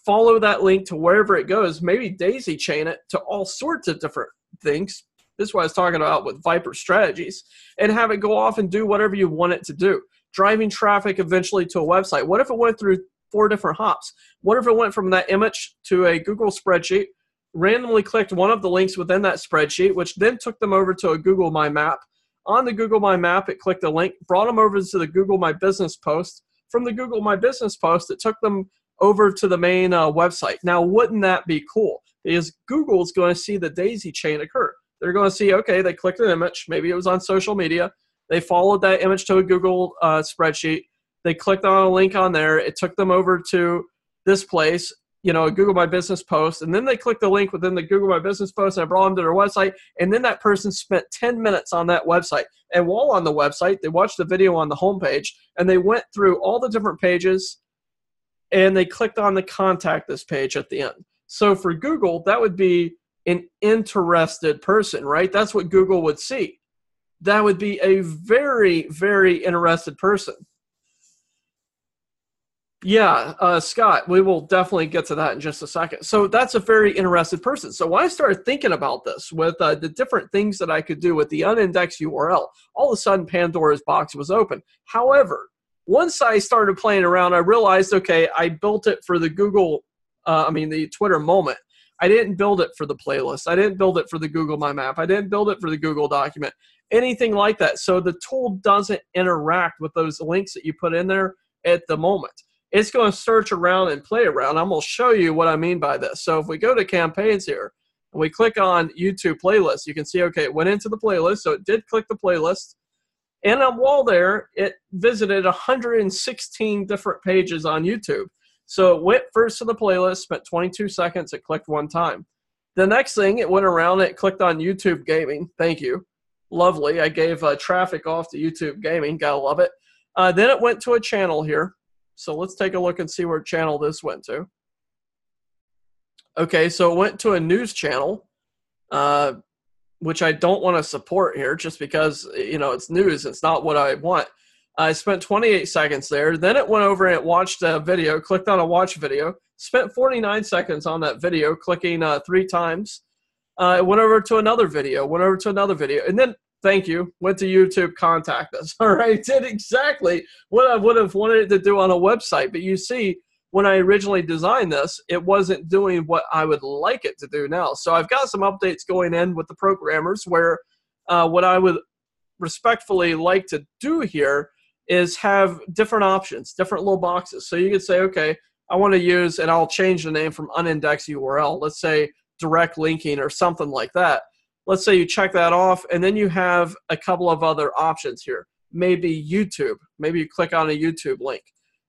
follow that link to wherever it goes, maybe daisy chain it to all sorts of different things. This is what I was talking about with Viper strategies, and have it go off and do whatever you want it to do. Driving traffic eventually to a website. What if it went through 4 different hops? What if it went from that image to a Google spreadsheet, randomly clicked one of the links within that spreadsheet, which then took them over to a Google My Map. On the Google My Map, it clicked a link, brought them over to the Google My Business post. From the Google My Business post, it took them over to the main website. Now, wouldn't that be cool? Because Google's going to see the daisy chain occur. They're going to see, okay, they clicked an image. Maybe it was on social media. They followed that image to a Google spreadsheet. They clicked on a link on there. It took them over to this place, you know, a Google My Business post. And then they clicked the link within the Google My Business post and it brought them to their website. And then that person spent 10 minutes on that website. And while on the website, they watched the video on the homepage and they went through all the different pages and they clicked on the contact this page at the end. So for Google, that would be an interested person, right? That's what Google would see. That would be a very, very interested person. Yeah, Scott, we will definitely get to that in just a second. So that's a very interested person. So when I started thinking about this with the different things that I could do with the unindexed URL, all of a sudden Pandora's box was open. However, once I started playing around, I realized, okay, I built it for the the Twitter moment. I didn't build it for the playlist. I didn't build it for the Google My Map. I didn't build it for the Google document, anything like that. So the tool doesn't interact with those links that you put in there at the moment. It's going to search around and play around. I'm going to show you what I mean by this. So if we go to campaigns here and we click on YouTube playlist, you can see, okay, it went into the playlist. So it did click the playlist. And while there, it visited 116 different pages on YouTube. So it went first to the playlist, spent 22 seconds, it clicked one time. The next thing, it went around, it clicked on YouTube Gaming. Thank you. Lovely. I gave traffic off to YouTube Gaming. Gotta love it. Then it went to a channel here. So let's take a look and see where channel this went to. Okay, so it went to a news channel, which I don't want to support here just because, you know, it's news. It's not what I want. I spent 28 seconds there. Then it went over and it watched a video, clicked on a watch video, spent 49 seconds on that video, clicking 3 times. It went over to another video, and then, thank you, went to YouTube, contact us. All right, did exactly what I would have wanted it to do on a website. But you see, when I originally designed this, it wasn't doing what I would like it to do now. So I've got some updates going in with the programmers where what I would respectfully like to do here is have different options, different little boxes. So you could say, okay, I want to use, and I'll change the name from unindexed URL. Let's say direct linking or something like that. Let's say you check that off, and then you have a couple of other options here. Maybe YouTube. Maybe you click on a YouTube link,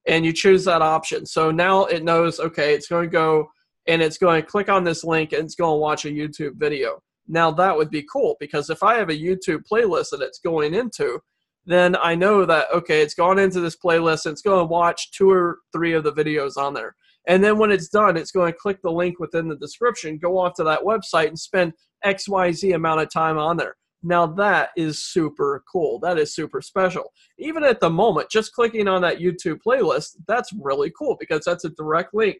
and you choose that option. So now it knows, okay, it's going to go, and it's going to click on this link, and it's going to watch a YouTube video. Now that would be cool, because if I have a YouTube playlist that it's going into, then I know that, okay, it's gone into this playlist, and it's going to watch 2 or 3 of the videos on there. And then when it's done, it's going to click the link within the description, go off to that website, and spend XYZ amount of time on there. Now that is super cool. That is super special. Even at the moment, just clicking on that YouTube playlist, that's really cool because that's a direct link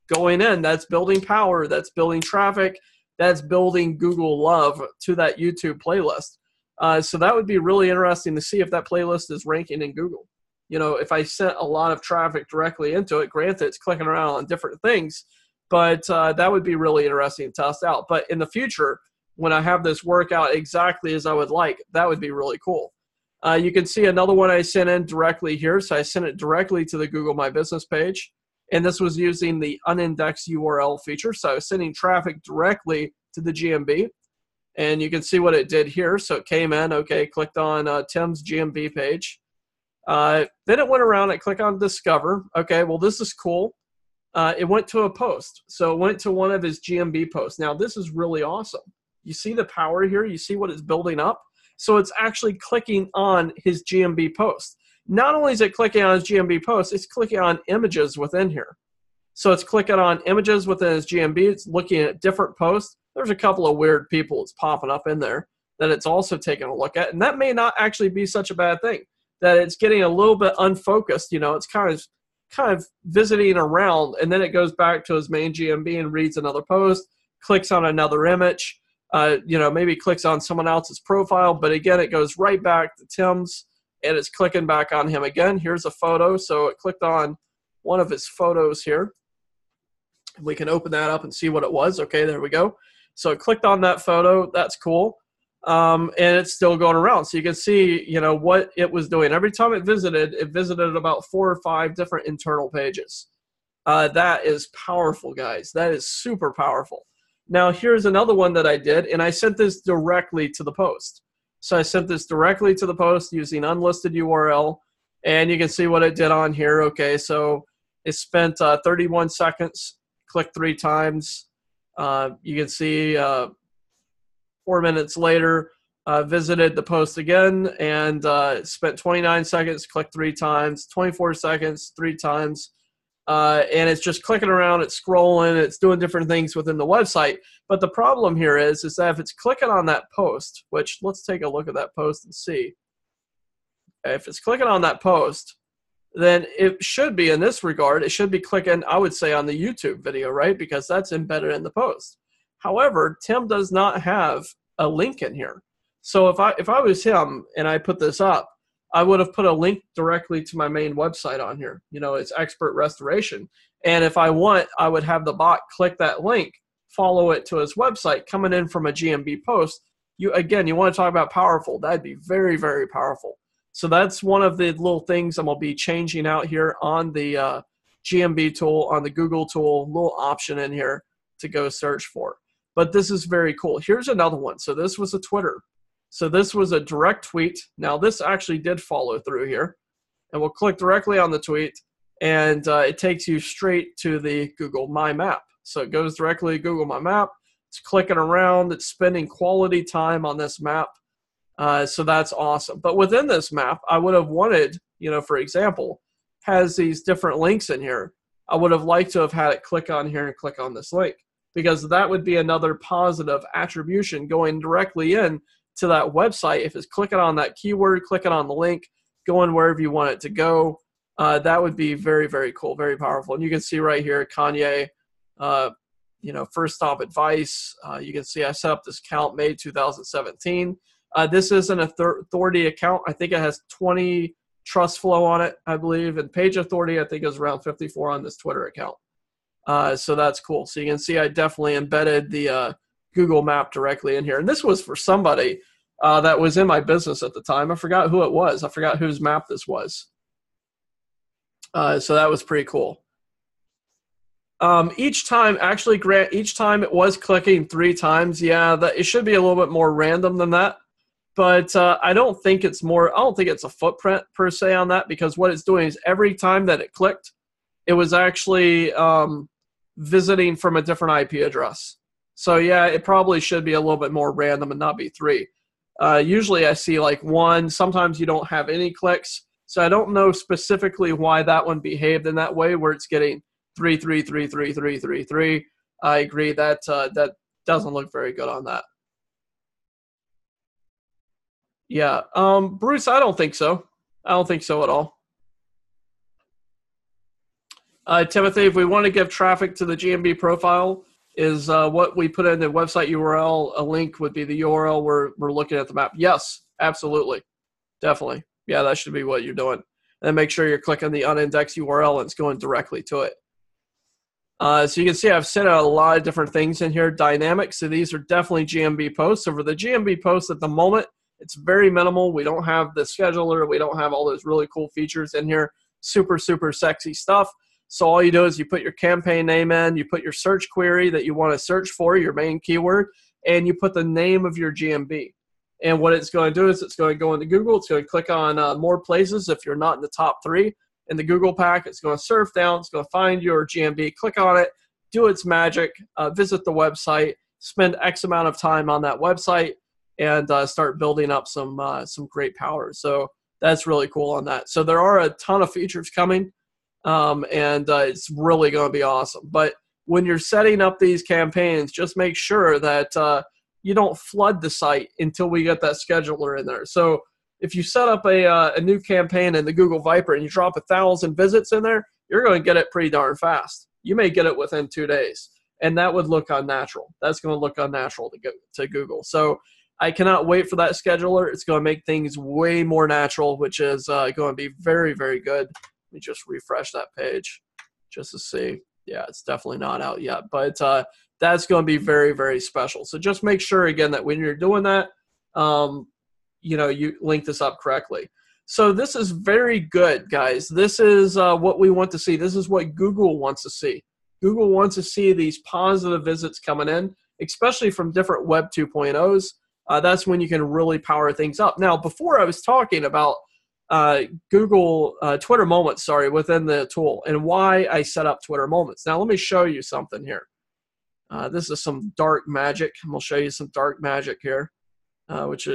going in. That's building power. That's building traffic. That's building Google love to that YouTube playlist. So that would be really interesting to see if that playlist is ranking in Google. You know, if I sent a lot of traffic directly into it, granted it's clicking around on different things, but that would be really interesting to test out. But in the future, when I have this work out exactly as I would like, that would be really cool. You can see another one I sent in directly here. So I sent it directly to the Google My Business page. And this was using the unindexed URL feature. So I was sending traffic directly to the GMB. And you can see what it did here. So it came in, okay, clicked on Tim's GMB page. Then it went around and clicked on Discover. Okay, well, this is cool. It went to a post. So it went to one of his GMB posts. Now, this is really awesome. You see the power here? You see what it's building up? So it's actually clicking on his GMB post. Not only is it clicking on his GMB post, it's clicking on images within here. So it's clicking on images within his GMB. It's looking at different posts. There's a couple of weird people that's popping up in there that it's also taking a look at. And that may not actually be such a bad thing, that it's getting a little bit unfocused. You know, it's kind of visiting around, and then it goes back to his main GMB and reads another post, clicks on another image, you know, maybe clicks on someone else's profile. But again, it goes right back to Tim's, and it's clicking back on him again. Here's a photo. So it clicked on one of his photos here. We can open that up and see what it was. Okay, there we go. So it clicked on that photo. That's cool. And it's still going around. So you can see, you know, what it was doing. Every time it visited about 4 or 5 different internal pages. That is powerful, guys. That is super powerful. Now, here's another one that I did, and I sent this directly to the post. So I sent this directly to the post using unlisted URL, and you can see what it did on here. Okay, so it spent 31 seconds, clicked 3 times. You can see 4 minutes later, visited the post again, and spent 29 seconds, clicked 3 times, 24 seconds, 3 times. And it's just clicking around, it's scrolling, it's doing different things within the website. But the problem here is that if it's clicking on that post, which let's take a look at that post and see. If it's clicking on that post, then it should be, in this regard, it should be clicking, I would say, on the YouTube video, right? Because that's embedded in the post. However, Tim does not have a link in here. So if I was him and I put this up, I would have put a link directly to my main website on here. You know, it's Expert Restoration. And if I want, I would have the bot click that link, follow it to his website, coming in from a GMB post. You want to talk about powerful. That'd be very, very powerful. So that's one of the little things I'm going to be changing out here on the GMB tool, on the Google tool, little option in here to go search for. But this is very cool. Here's another one. So this was a Twitter. So this was a direct tweet. Now this actually did follow through here. And we'll click directly on the tweet, and it takes you straight to the Google My Map. So it goes directly to Google My Map. It's clicking around. It's spending quality time on this map. So that's awesome. But within this map, I would have wanted, for example, has these different links in here. I would have liked to have had it click on here and click on this link, because that would be another positive attribution going directly in to that website. If it's clicking on that keyword, clicking on the link, going wherever you want it to go, that would be very, very cool, very powerful. And you can see right here, Kanye, first stop advice. You can see I set up this account May 2017. This isn't an authority account. I think it has 20 trust flow on it, I believe. And page authority, I think, is around 54 on this Twitter account. So that's cool. So you can see I definitely embedded the Google map directly in here. And this was for somebody that was in my business at the time. I forgot who it was. I forgot whose map this was. So that was pretty cool. Each time, actually, Grant, each time it was clicking 3 times. Yeah, it should be a little bit more random than that. But I don't think it's a footprint per se on that, because what it's doing is every time that it clicked, it was actually visiting from a different IP address. So yeah, it probably should be a little bit more random and not be 3. Usually I see like 1. Sometimes you don't have any clicks. So I don't know specifically why that one behaved in that way, where it's getting 3, 3, 3, 3, 3, 3, 3. I agree that that doesn't look very good on that. Yeah, Bruce, I don't think so. I don't think so at all. Timothy, if we want to give traffic to the GMB profile, is what we put in the website URL, a link would be the URL where we're looking at the map. Yes, absolutely. Definitely. Yeah, that should be what you're doing. And then make sure you're clicking the unindexed URL and it's going directly to it. So you can see I've set out a lot of different things in here. Dynamic. So these are definitely GMB posts. So for the GMB posts at the moment, it's very minimal. We don't have the scheduler. We don't have all those really cool features in here. Super, super sexy stuff. So all you do is you put your campaign name in, you put your search query that you want to search for, your main keyword, and you put the name of your GMB. And what it's going to do is it's going to go into Google. It's going to click on more places if you're not in the top 3 in the Google pack. It's going to surf down. It's going to find your GMB, click on it, do its magic, visit the website, spend X amount of time on that website, and start building up some great power. So that's really cool on that. So there are a ton of features coming, and it's really going to be awesome. But when you're setting up these campaigns, just make sure that you don't flood the site until we get that scheduler in there. So if you set up a new campaign in the Google Viper and you drop 1,000 visits in there, you're going to get it pretty darn fast. You may get it within 2 days, and that would look unnatural. That's going to look unnatural to Google. So I cannot wait for that scheduler. It's going to make things way more natural, which is going to be very, very good. Let me just refresh that page just to see. Yeah, it's definitely not out yet, but that's going to be very, very special. So just make sure, again, that when you're doing that, you link this up correctly. So this is very good, guys. This is what we want to see. This is what Google wants to see. Google wants to see these positive visits coming in, especially from different Web 2.0s. That's when you can really power things up. Now, before I was talking about Google Twitter Moments, within the tool, and why I set up Twitter Moments. Now, let me show you something here. This is some dark magic. I'm going to show you some dark magic here, which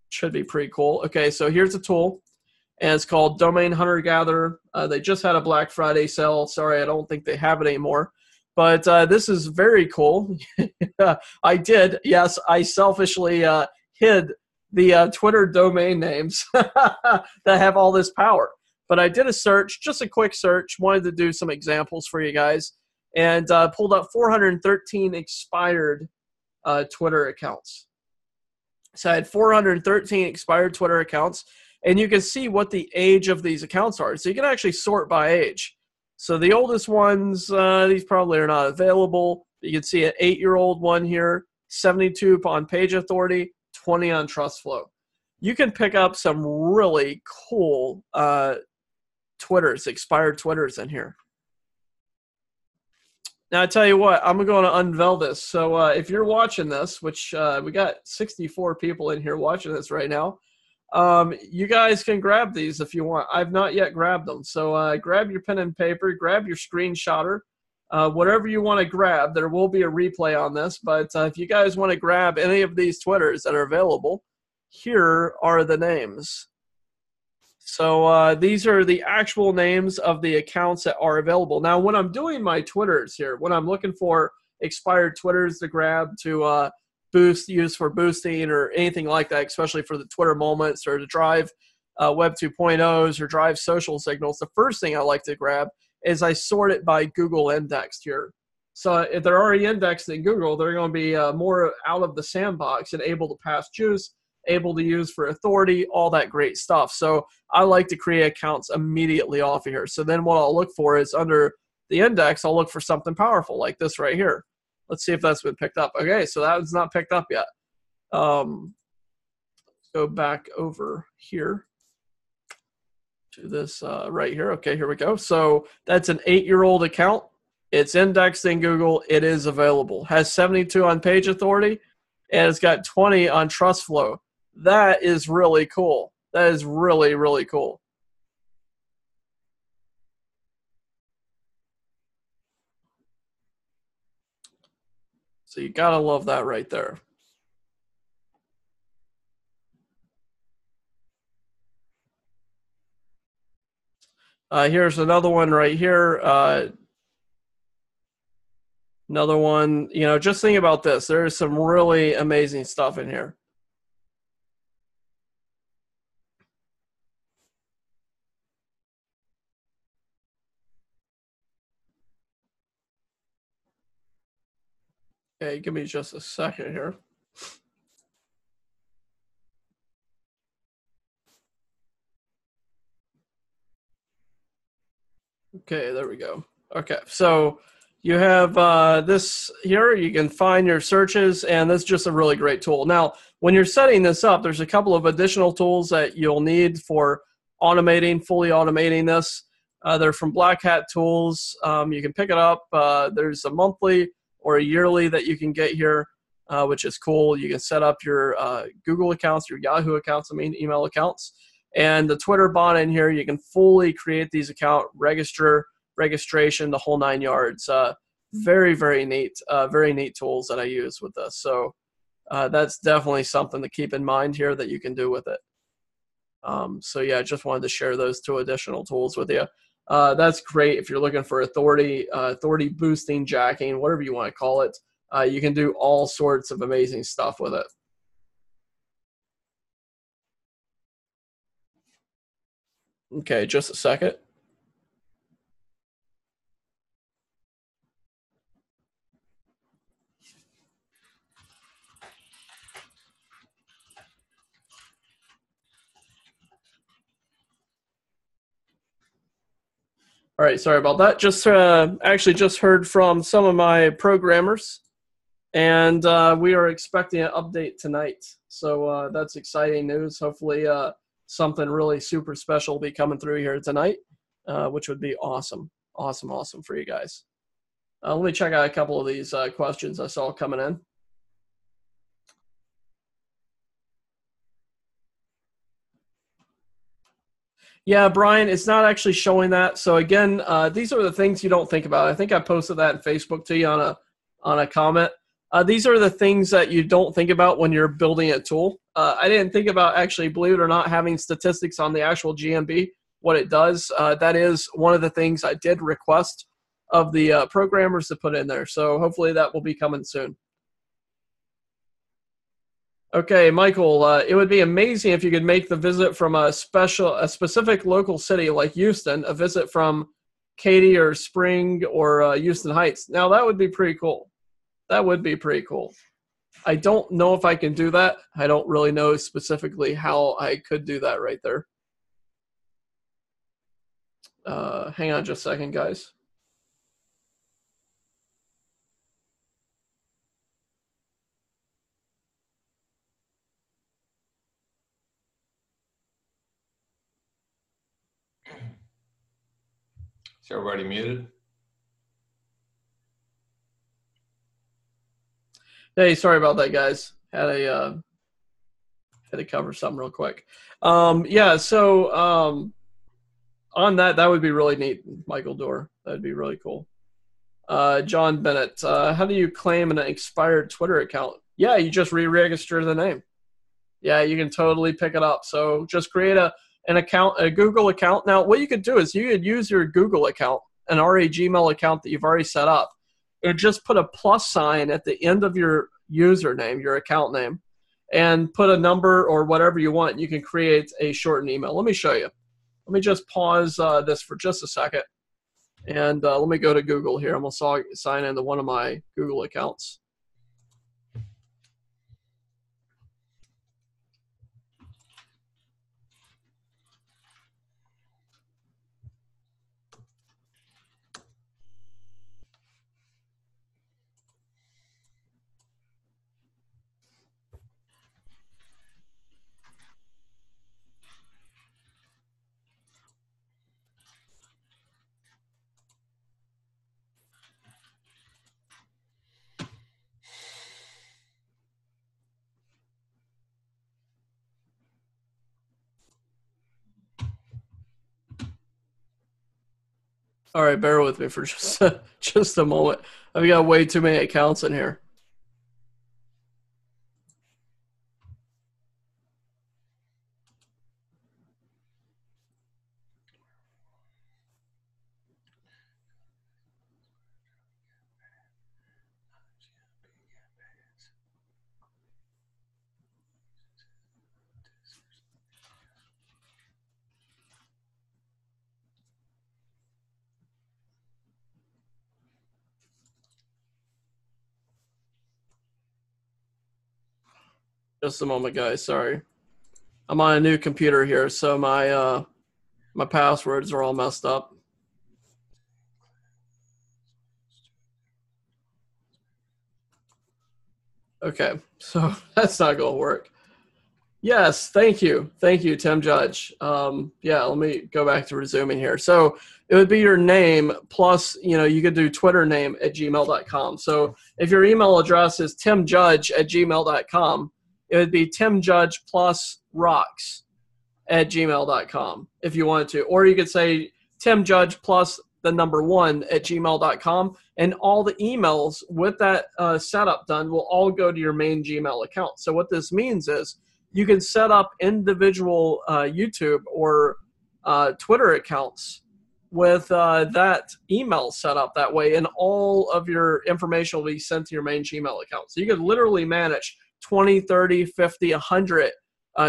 should be pretty cool. Okay, so here's a tool, and it's called Domain Hunter Gatherer. They just had a Black Friday sale. Sorry, I don't think they have it anymore. But this is very cool. I selfishly hid the Twitter domain names that have all this power. But I did a search, just a quick search, wanted to do some examples for you guys, and pulled up 413 expired Twitter accounts. So I had 413 expired Twitter accounts, and you can see what the age of these accounts are. So you can actually sort by age. So the oldest ones, these probably are not available. You can see an 8-year-old one here, 72 on Page Authority, 20 on TrustFlow. You can pick up some really cool expired Twitters in here. Now, I tell you what, I'm going to unveil this. So if you're watching this, which we got 64 people in here watching this right now, you guys can grab these if you want. I've not yet grabbed them. So grab your pen and paper, grab your screenshotter, whatever you want to grab. There will be a replay on this, but if you guys want to grab any of these Twitters that are available, here are the names. So these are the actual names of the accounts that are available. Now, when I'm doing my Twitters here, when I'm looking for expired Twitters to grab to use for boosting or anything like that, especially for the Twitter Moments or to drive Web 2.0s or drive social signals, the first thing I like to grab is I sort it by Google indexed here. So if they're already indexed in Google, they're going to be more out of the sandbox and able to pass juice, able to use for authority, all that great stuff. So I like to create accounts immediately off of here. So then what I'll look for is under the index, I'll look for something powerful like this right here. Let's see if that's been picked up. Okay, so that was not picked up yet. Go back over here to this right here. Okay, here we go. So that's an 8-year-old account. It's indexed in Google. It is available. Has 72 on Page Authority, and it's got 20 on TrustFlow. That is really cool. That is really, really cool. So you gotta love that right there. Here's another one right here. Another one, just think about this. There is some really amazing stuff in here. Okay, give me just a second here. Okay, there we go. Okay, so you have this here. You can find your searches, and this is just a really great tool. Now, when you're setting this up, there's a couple of additional tools that you'll need for fully automating this. They're from Black Hat Tools. You can pick it up. There's a monthly or a yearly that you can get here, which is cool. You can set up your Google accounts, your Yahoo accounts, email accounts. And the Twitter bot in here, you can fully create these account registration, the whole 9 yards. Very, very neat. Very neat tools that I use with this. So that's definitely something to keep in mind here that you can do with it. So yeah, I just wanted to share those 2 additional tools with you. That's great if you're looking for authority boosting, jacking, whatever you want to call it. You can do all sorts of amazing stuff with it. Okay, just a second. All right, sorry about that. Actually just heard from some of my programmers, and we are expecting an update tonight. So that's exciting news. Hopefully something really super special will be coming through here tonight, which would be awesome. Awesome for you guys. Let me check out a couple of these questions I saw coming in. Yeah, Brian, it's not actually showing that. So again, these are the things you don't think about. I think I posted that in Facebook to you on a comment. These are the things that you don't think about when you're building a tool. I didn't think about actually, believe it or not, having statistics on the actual GMB, what it does. That is one of the things I did request of the programmers to put in there. So hopefully that will be coming soon. Okay, Michael, it would be amazing if you could make the visit from a specific local city like Houston, a visit from Katy or Spring or Houston Heights. Now, that would be pretty cool. That would be pretty cool. I don't know if I can do that. I don't really know specifically how I could do that right there. Hang on just a second, guys. Is everybody muted? Hey, sorry about that, guys. Had to cover something real quick. Yeah, so on that would be really neat, Michael Dorr. That'd be really cool. John Bennett, how do you claim an expired Twitter account? Yeah, you just re-register the name. Yeah, you can totally pick it up. So just create an account, a Google account. Now, what you could do is you could use your Google account, an RA Gmail account that you've already set up, and just put a plus sign at the end of your username, your account name, and put a number or whatever you want. You can create a shortened email. Let me show you. Let me just pause this for just a second. And let me go to Google here. I'm going to sign into one of my Google accounts. All right, bear with me for just a moment. I've got way too many accounts in here. Just a moment, guys. Sorry. I'm on a new computer here, so my passwords are all messed up. Okay, so that's not going to work. Yes, thank you. Thank you, Tim Judge. Yeah, let me go back to resuming here. So it would be your name plus, you could do Twitter name at gmail.com. So if your email address is timjudge@gmail.com, it would be timjudge plus rocks at gmail.com if you wanted to. Or you could say timjudge plus the number 1 at gmail.com, and all the emails with that setup done will all go to your main Gmail account. So what this means is you can set up individual YouTube or Twitter accounts with that email set up that way, and all of your information will be sent to your main Gmail account. So you could literally manage 20, 30, 50, 100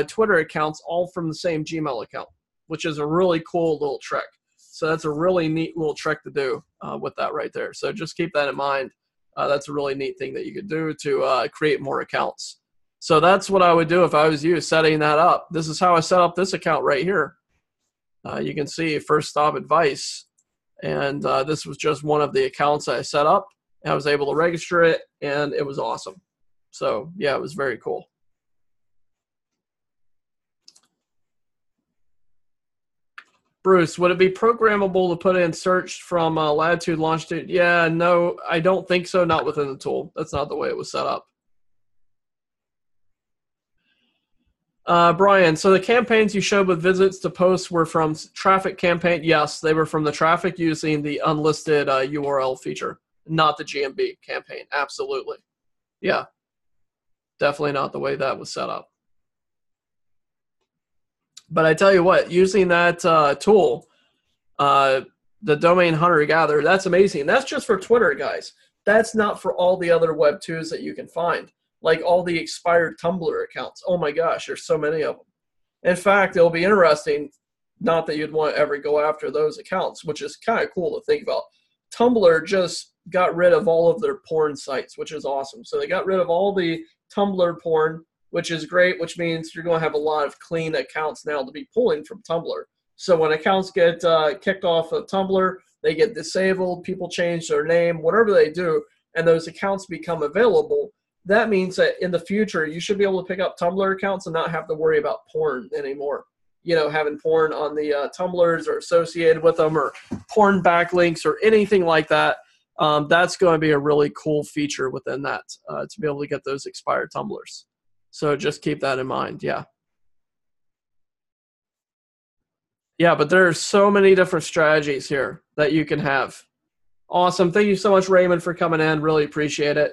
Twitter accounts all from the same Gmail account, which is a really cool little trick. So that's a really neat little trick to do with that right there. So just keep that in mind. That's a really neat thing that you could do to create more accounts. So that's what I would do if I was you, setting that up. This is how I set up this account right here. You can see First Stop Advice. And this was just one of the accounts I set up. I was able to register it, and it was awesome. So, yeah, it was very cool. Bruce, would it be programmable to put in search from latitude, longitude? Yeah, no, I don't think so. Not within the tool. That's not the way it was set up. Brian, so the campaigns you showed with visits to posts were from traffic campaign? Yes, they were from the traffic using the unlisted URL feature, not the GMB campaign. Absolutely. Yeah, definitely not the way that was set up. But I tell you what, using that tool, the domain hunter gatherer, that's amazing. That's just for Twitter, guys. That's not for all the other Web 2s that you can find, like all the expired Tumblr accounts. Oh my gosh, there's so many of them. In fact, it'll be interesting, not that you'd want to ever go after those accounts, which is kind of cool to think about. Tumblr just got rid of all of their porn sites, which is awesome. So they got rid of all the Tumblr porn, which is great, which means you're going to have a lot of clean accounts now to be pulling from Tumblr. So when accounts get kicked off of Tumblr, they get disabled, people change their name, whatever they do, and those accounts become available. That means that in the future, you should be able to pick up Tumblr accounts and not have to worry about porn anymore. You know, having porn on the Tumblrs or associated with them, or porn backlinks or anything like that. That's going to be a really cool feature within that, to be able to get those expired Tumblrs. So just keep that in mind, yeah. Yeah, but there are so many different strategies here that you can have. Awesome. Thank you so much, Raymond, for coming in. Really appreciate it.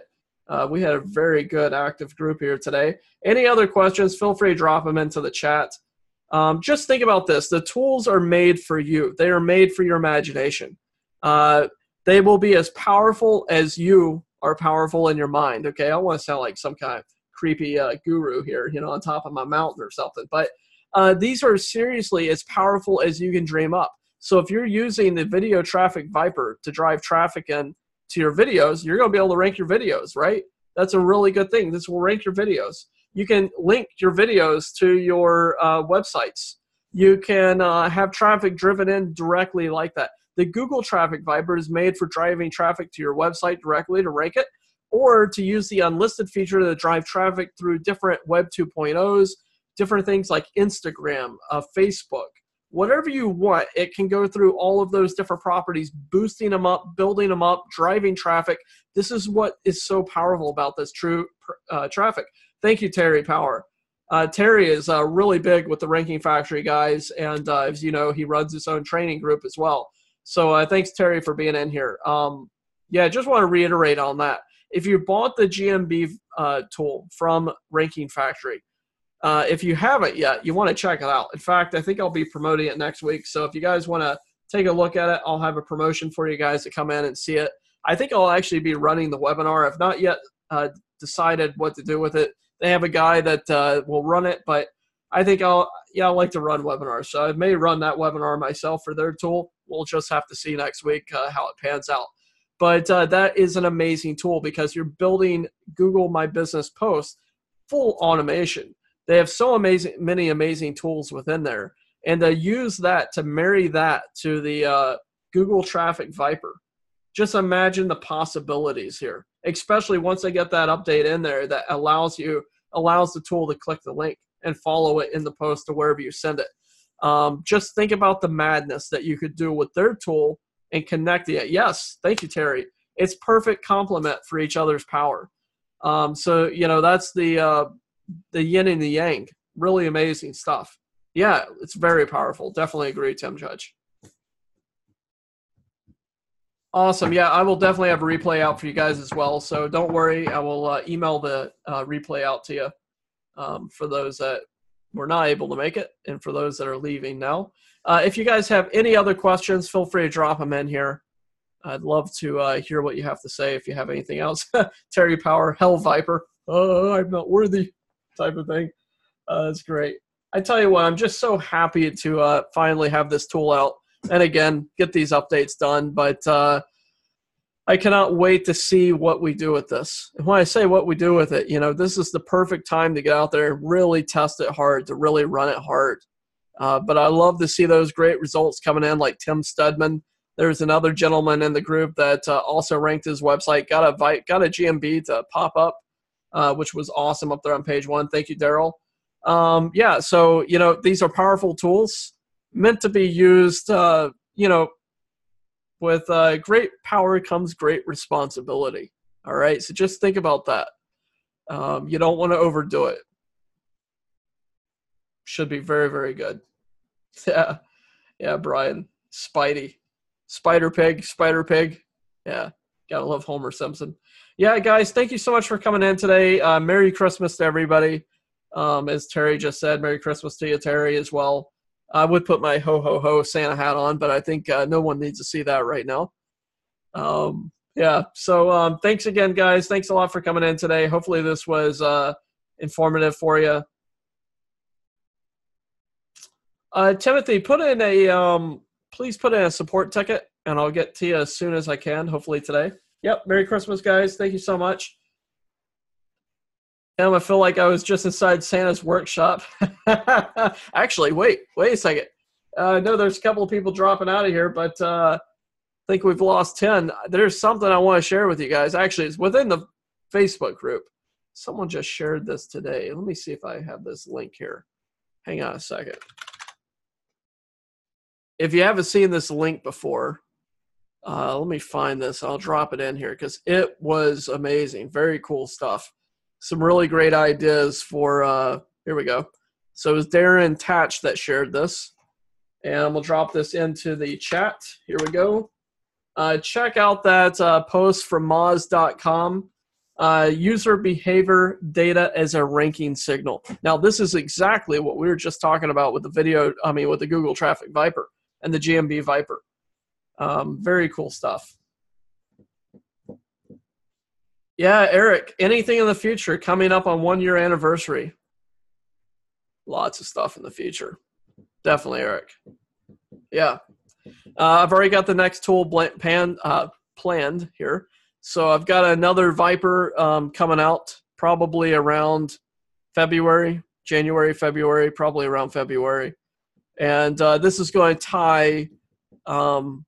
We had a very good active group here today. Any other questions, feel free to drop them into the chat. Just think about this. The tools are made for you. They are made for your imagination. They will be as powerful as you are powerful in your mind. Okay, I don't want to sound like some kind of creepy guru here, you know, on top of my mountain or something. But these are seriously as powerful as you can dream up. So if you're using the Video Traffic Viper to drive traffic in to your videos, you're going to be able to rank your videos, right? That's a really good thing. This will rank your videos. You can link your videos to your websites. You can have traffic driven in directly like that. The Google Traffic Viper is made for driving traffic to your website directly to rank it, or to use the unlisted feature to drive traffic through different Web 2.0s, different things like Instagram, Facebook. Whatever you want, it can go through all of those different properties, boosting them up, building them up, driving traffic. This is what is so powerful about this true traffic. Thank you, Terry Power. Terry is really big with the Ranking Factory guys, and as you know, he runs his own training group as well. So thanks, Terry, for being in here. Yeah, just want to reiterate on that. If you bought the GMB tool from Ranking Factory, if you haven't yet, you want to check it out. In fact, I think I'll be promoting it next week. So if you guys want to take a look at it, I'll have a promotion for you guys to come in and see it. I think I'll actually be running the webinar. I've not yet decided what to do with it. They have a guy that will run it, but I think I like to run webinars. So I may run that webinar myself for their tool. We'll just have to see next week how it pans out. But that is an amazing tool because you're building Google My Business posts full automation. They have so many amazing tools within there. And they use that to marry that to the Google Traffic Viper. Just imagine the possibilities here, especially once they get that update in there that allows the tool to click the link and follow it in the post to wherever you send it. Just think about the madness that you could do with their tool and connecting it. Yes, thank you, Terry. It's perfect complement for each other's power. So, you know, that's the yin and the yang. Really amazing stuff. Yeah, it's very powerful. Definitely agree, Tim Judge. Awesome. Yeah, I will definitely have a replay out for you guys as well. So don't worry. I will email the replay out to you for those that were not able to make it and for those that are leaving now. If you guys have any other questions, feel free to drop them in here. I'd love to hear what you have to say if you have anything else. Terry Power, Hell Viper. Oh, I'm not worthy type of thing. That's great. I tell you what, I'm just so happy to finally have this tool out. And again, get these updates done. But I cannot wait to see what we do with this. And when I say what we do with it, you know, this is the perfect time to get out there and really test it hard, to really run it hard. But I love to see those great results coming in, like Tim Studman. There's another gentleman in the group that also ranked his website, got a GMB to pop up, which was awesome up there on page 1. Thank you, Daryl. Yeah, so, you know, these are powerful tools. meant to be used, you know, with great power comes great responsibility. All right, so just think about that. You don't want to overdo it. Should be very, very good. Yeah, yeah, Brian. Spidey. Spider Pig. Yeah, gotta love Homer Simpson. Yeah, guys, thank you so much for coming in today. Merry Christmas to everybody. As Terry just said, Merry Christmas to you, Terry, as well. I would put my ho-ho-ho Santa hat on, but I think no one needs to see that right now. Yeah, so thanks again, guys. Thanks a lot for coming in today. Hopefully this was informative for you. Timothy, put in a please put in a support ticket, and I'll get to you as soon as I can, hopefully today. Yep, Merry Christmas, guys. Thank you so much. I feel like I was just inside Santa's workshop. Actually, wait a second. I know there's a couple of people dropping out of here, but I think we've lost 10. There's something I want to share with you guys. Actually, it's within the Facebook group. Someone just shared this today. Let me see if I have this link here. Hang on a second. If you haven't seen this link before, let me find this. I'll drop it in here because it was amazing. Very cool stuff. Some really great ideas for, here we go. So it was Darren Tatch that shared this. And we'll drop this into the chat. Here we go. Check out that post from Moz.com. User behavior data as a ranking signal. Now, this is exactly what we were just talking about with the video, with the Google Traffic Viper and the GMB Viper. Very cool stuff. Yeah, Eric, anything in the future coming up on 1 year anniversary? Lots of stuff in the future. Definitely, Eric. Yeah. I've already got the next tool planned here. So I've got another Viper coming out probably around January, February, probably around February. And this is going to tie, well,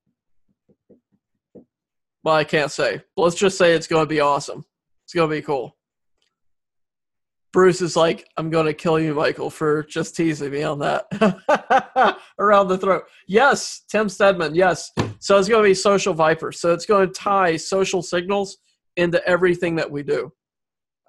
I can't say. But let's just say it's going to be awesome. It's going to be cool. Bruce is like, I'm going to kill you, Michael, for just teasing me on that. Around the throat. Yes, Tim Stedman, yes. So it's going to be Social Viper. So it's going to tie social signals into everything that we do.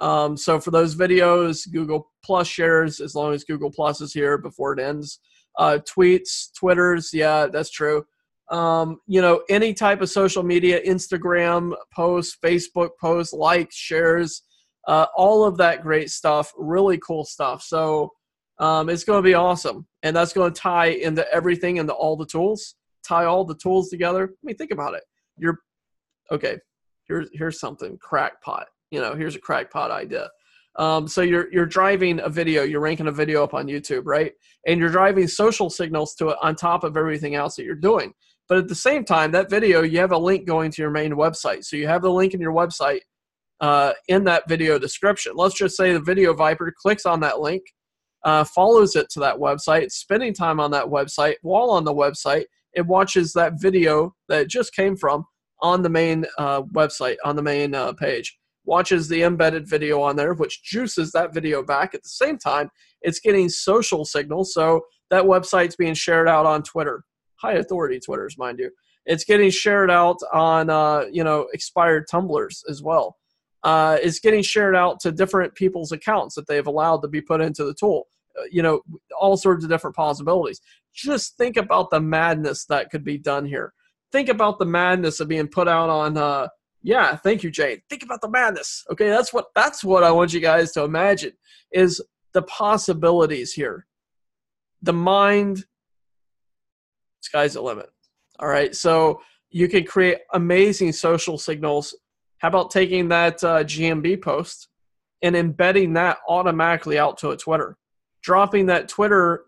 So for those videos, Google Plus shares, as long as Google Plus is here before it ends. Tweets, Twitters, yeah, that's true. Any type of social media, Instagram posts, Facebook posts, likes, shares, all of that great stuff, really cool stuff. So it's going to be awesome. And that's going to tie into everything, into all the tools, tie all the tools together. I mean, think about it. Here's something, crackpot. Here's a crackpot idea. So you're driving a video, you're ranking a video up on YouTube, right? And you're driving social signals to it on top of everything else that you're doing. But at the same time, that video, you have a link going to your main website. So you have the link in your website in that video description. Let's just say the Video Viper clicks on that link, follows it to that website, spending time on that website. While on the website, it watches that video that it just came from on the main website, on the main page. Watches the embedded video on there, which juices that video back. At the same time, it's getting social signals. So that website's being shared out on Twitter. High authority Twitters, mind you. It's getting shared out on, expired Tumblrs as well. It's getting shared out to different people's accounts that they've allowed to be put into the tool. All sorts of different possibilities. Just think about the madness that could be done here. Think about the madness of being put out on, yeah, thank you, Jane. Think about the madness. Okay, that's what I want you guys to imagine is the possibilities here. The mind, sky's the limit. All right, so you can create amazing social signals. How about taking that GMB post and embedding that automatically out to a Twitter, dropping that Twitter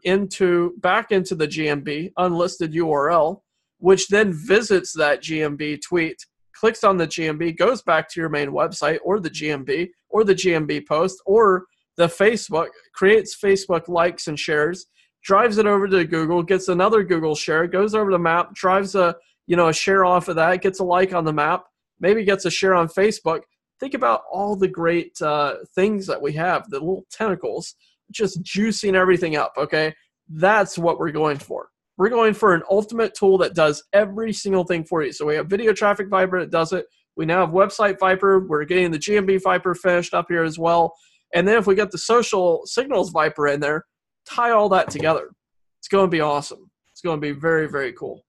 back into the GMB unlisted URL, which then visits that GMB tweet, clicks on the GMB, goes back to your main website or the GMB post or the Facebook, creates Facebook likes and shares, drives it over to Google, gets another Google share, goes over to map, drives a share off of that, gets a like on the map, maybe gets a share on Facebook. Think about all the great things that we have, the little tentacles, just juicing everything up, okay? That's what we're going for. We're going for an ultimate tool that does every single thing for you. So we have Video Traffic Viper that does it. We now have Website Viper. We're getting the GMB Viper finished up here as well. And then if we get the Social Signals Viper in there, tie all that together. It's going to be awesome. It's going to be very, very cool.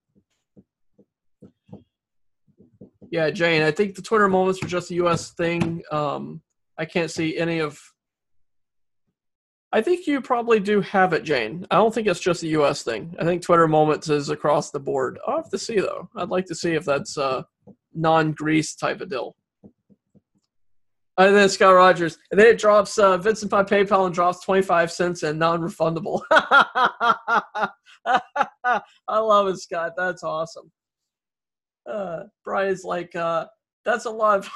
Yeah, Jane, I think the Twitter moments are just a U.S. thing. I can't see any of... I think you probably do have it, Jane. I don't think it's just a U.S. thing. I think Twitter Moments is across the board. I'll have to see, though. I'd like to see if that's a non-Greece type of deal. And then Scott Rogers. And then it drops Vincent by PayPal and drops 25 cents and non-refundable. I love it, Scott. That's awesome. Brian's like, that's a lot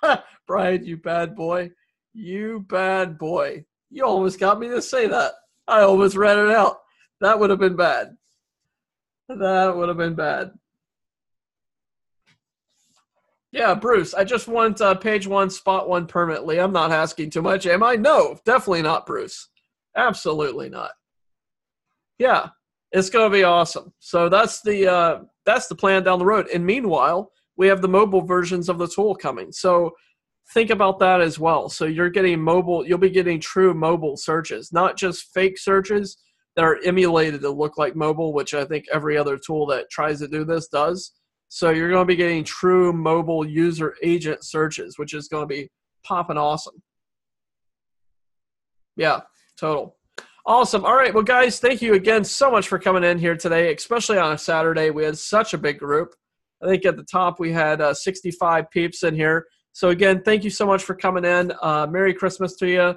of... Brian, you bad boy. You bad boy. You almost got me to say that. I almost read it out. That would have been bad. That would have been bad. Yeah, Bruce, I just want page 1, spot 1 permanently. I'm not asking too much, am I? No, definitely not, Bruce. Absolutely not. Yeah, it's going to be awesome. So that's the plan down the road. And meanwhile, we have the mobile versions of the tool coming. So think about that as well. So you're getting mobile, you'll be getting true mobile searches, not just fake searches that are emulated to look like mobile, which I think every other tool that tries to do this does. So you're going to be getting true mobile user agent searches, which is going to be popping awesome. Yeah, total. Awesome. All right. Well, guys, thank you again so much for coming in here today, especially on a Saturday. We had such a big group. I think at the top we had 65 peeps in here. So again, thank you so much for coming in. Merry Christmas to you.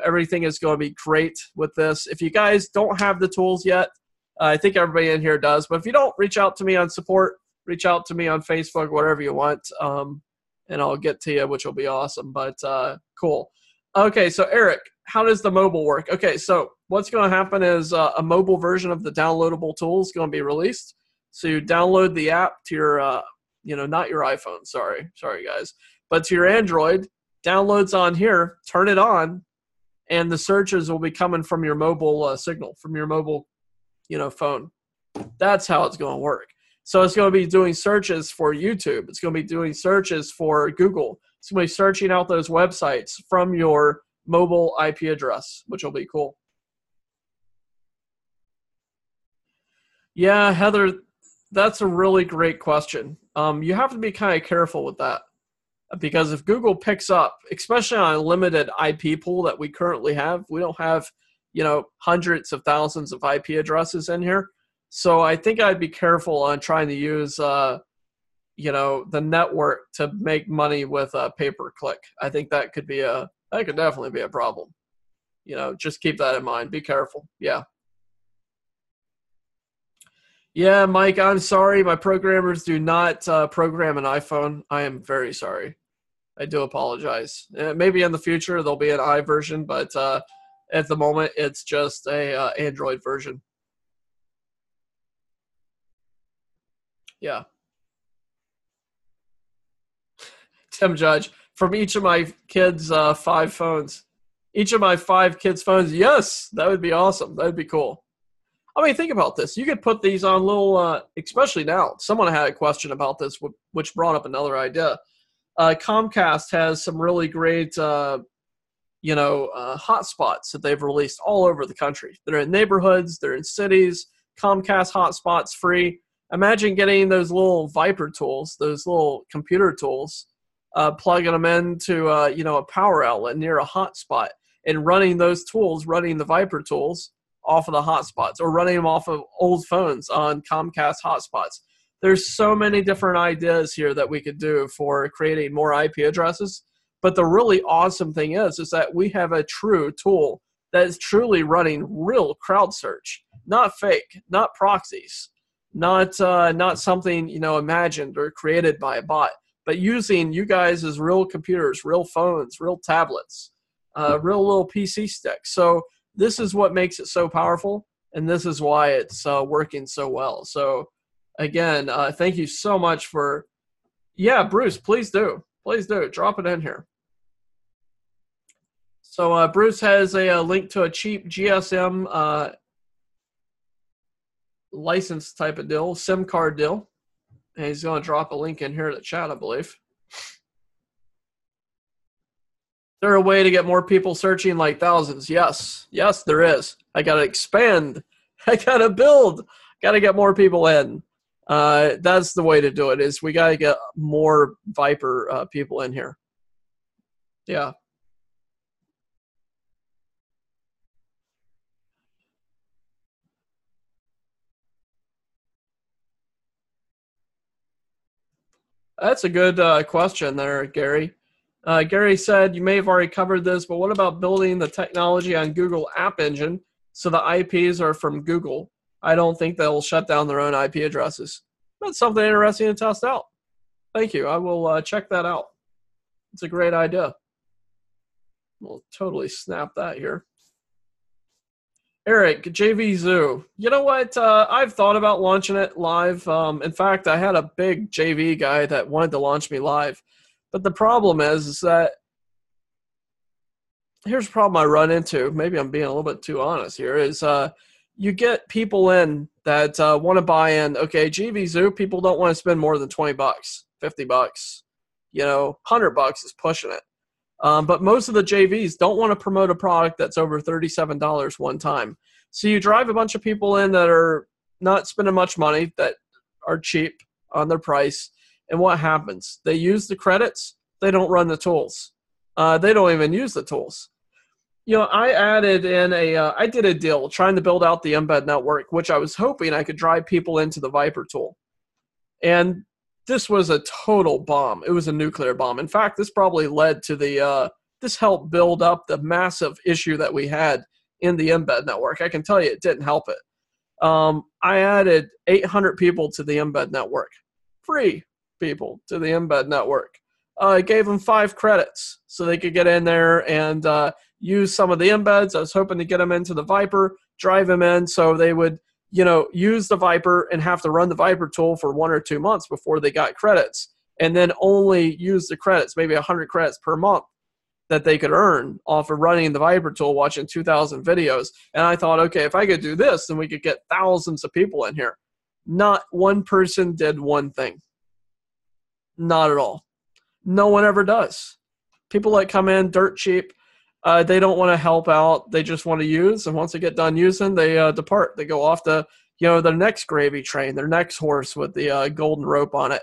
Everything is going to be great with this. If you guys don't have the tools yet, I think everybody in here does. But if you don't, reach out to me on support. Reach out to me on Facebook, whatever you want, and I'll get to you, which will be awesome. But cool. Okay, so Eric, how does the mobile work? Okay, so what's going to happen is a mobile version of the downloadable tool is going to be released. So you download the app to your not your iPhone, sorry guys, but to your Android, downloads on here, turn it on, and the searches will be coming from your mobile signal, from your mobile, phone. That's how it's going to work. So it's going to be doing searches for YouTube. It's going to be doing searches for Google. It's going to be searching out those websites from your mobile IP address, which will be cool. Yeah, Heather, that's a really great question. You have to be kind of careful with that, because if Google picks up, especially on a limited IP pool that we currently have, we don't have, hundreds of thousands of IP addresses in here. So I think I'd be careful on trying to use, the network to make money with a pay-per-click. I think that could definitely be a problem. Just keep that in mind. Be careful. Yeah. Yeah, Mike, I'm sorry. My programmers do not program an iPhone. I am very sorry. I do apologize. Maybe in the future there'll be an i version, but at the moment it's just a Android version. Yeah. Tim Judge, from each of my kids' 5 phones. Each of my 5 kids' phones. Yes, that would be awesome. That would be cool. I mean, think about this. You could put these on little, especially now. Someone had a question about this, which brought up another idea. Comcast has some really great, hotspots that they've released all over the country. They're in neighborhoods. They're in cities. Comcast hotspots free. Imagine getting those little Viper tools, those little computer tools, plugging them into, a power outlet near a hotspot and running those tools, running the Viper tools off of the hotspots, or running them off of old phones on Comcast hotspots. There's so many different ideas here that we could do for creating more IP addresses. But the really awesome thing is that we have a true tool that is truly running real crowd search, not fake, not proxies, not something imagined or created by a bot, but using you guys as real computers, real phones, real tablets, real little PC sticks. So this is what makes it so powerful, and this is why it's working so well. So again, thank you so much for, Bruce, please do. Please do. Drop it in here. So Bruce has a link to a cheap GSM license type of deal, SIM card deal. And he's going to drop a link in here to the chat, I believe. Is there a way to get more people searching like thousands? Yes. Yes, there is. I got to expand. I got to build. Got to get more people in. That's the way to do it, is we got to get more Viper people in here. Yeah. That's a good question there, Gary. Gary said, you may have already covered this, but what about building the technology on Google App Engine so the IPs are from Google? I don't think they'll shut down their own IP addresses. That's something interesting to test out. Thank you. I will check that out. It's a great idea. We'll totally snap that here. Eric, JV Zoo. You know what? I've thought about launching it live. In fact, I had a big JV guy that wanted to launch me live. But the problem is that here's a problem I run into. Maybe I'm being a little bit too honest here. Is you get people in that want to buy in. Okay, JV Zoo, people don't want to spend more than $20, $50. You know, $100 is pushing it. But most of the JVs don't want to promote a product that's over $37 one time. So you drive a bunch of people in that are not spending much money, that are cheap on their price. And what happens? They use the credits. They don't run the tools. They don't even use the tools. You know, I added in I did a deal trying to build out the embed network, which I was hoping I could drive people into the Viper tool. And this was a total bomb. It was a nuclear bomb. In fact, this probably led to this helped build up the massive issue that we had in the embed network. I can tell you it didn't help it. I added 800 people to the embed network. Free people to the embed network. I gave them 5 credits so they could get in there and use some of the embeds. I was hoping to get them into the Viper, drive them in so they would, you know, use the Viper and have to run the Viper tool for 1 or 2 months before they got credits, and then only use the credits, maybe 100 credits per month that they could earn off of running the Viper tool, watching 2,000 videos. And I thought, okay, if I could do this, then we could get thousands of people in here. Not one person did one thing. Not at all. No one ever does. People that come in dirt cheap, they don't want to help out. They just want to use, and once they get done using, they depart. They go off to, you know, their next gravy train, their next horse with the golden rope on it.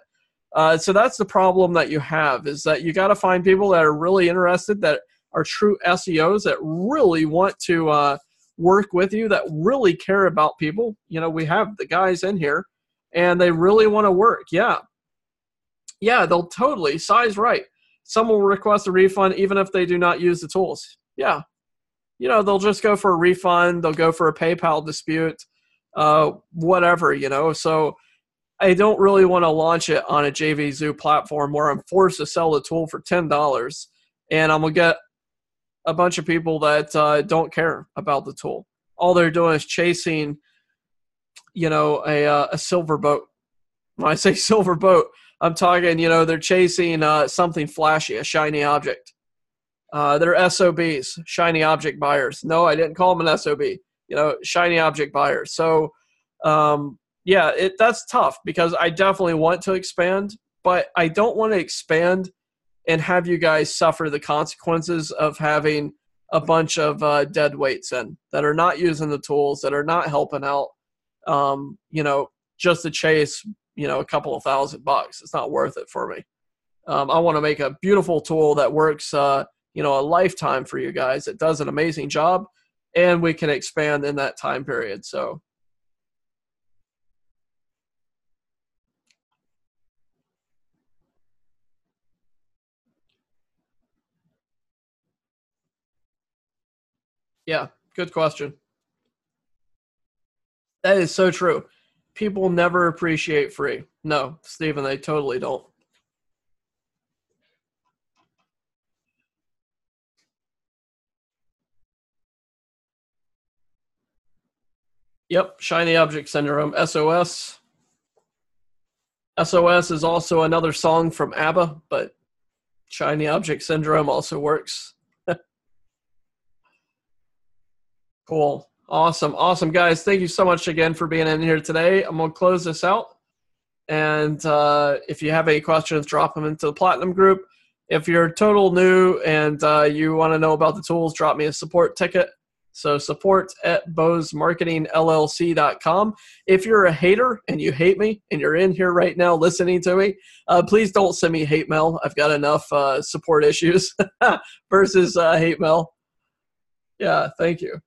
So that's the problem that you have, is that you got to find people that are really interested, that are true SEOs, that really want to work with you, that really care about people. You know, we have the guys in here, and they really want to work. Yeah, they'll totally size right. Someone will request a refund even if they do not use the tools. Yeah. You know, they'll just go for a refund. They'll go for a PayPal dispute, whatever, you know. So I don't really want to launch it on a JV Zoo platform where I'm forced to sell the tool for $10 and I'm going to get a bunch of people that don't care about the tool. All they're doing is chasing, you know, a silver boat. When I say silver boat, I'm talking, you know, they're chasing something flashy, a shiny object. They're SOBs, shiny object buyers. No, I didn't call them an SOB. You know, shiny object buyers. So, yeah, that's tough because I definitely want to expand, but I don't want to expand and have you guys suffer the consequences of having a bunch of dead weights in that are not using the tools, that are not helping out, you know, just to chase, you know, a couple of $1,000. It's not worth it for me. I want to make a beautiful tool that works, you know, a lifetime for you guys. It does an amazing job, and we can expand in that time period. So, yeah, good question. That is so true. People never appreciate free. No, Stephen, they totally don't. Yep, shiny object syndrome, SOS. SOS is also another song from ABBA, but shiny object syndrome also works. Cool. Awesome. Awesome, guys. Thank you so much again for being in here today. I'm going to close this out. And if you have any questions, drop them into the Platinum group. If you're total new and you want to know about the tools, drop me a support ticket. So support@bosmarketingllc.com. If you're a hater and you hate me and you're in here right now listening to me, please don't send me hate mail. I've got enough support issues versus hate mail. Yeah, thank you.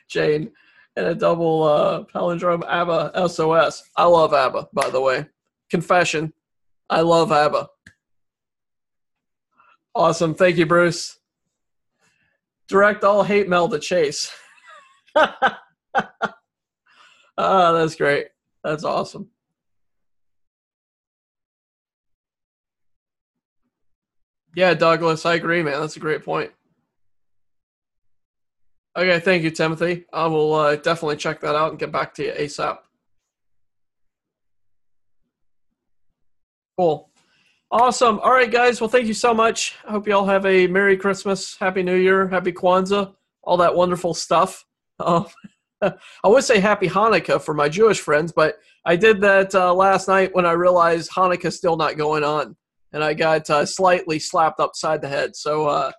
Jane, and a double palindrome ABBA SOS. I love ABBA, by the way. Confession, I love ABBA. Awesome. Thank you, Bruce. Direct all hate mail to Chase. That's great. That's awesome. Yeah, Douglas, I agree, man. That's a great point. Okay, thank you, Timothy. I will definitely check that out and get back to you ASAP. Cool. Awesome. All right, guys. Well, thank you so much. I hope you all have a Merry Christmas, Happy New Year, Happy Kwanzaa, all that wonderful stuff. I would say Happy Hanukkah for my Jewish friends, but I did that last night when I realized Hanukkah's still not going on, and I got slightly slapped upside the head. So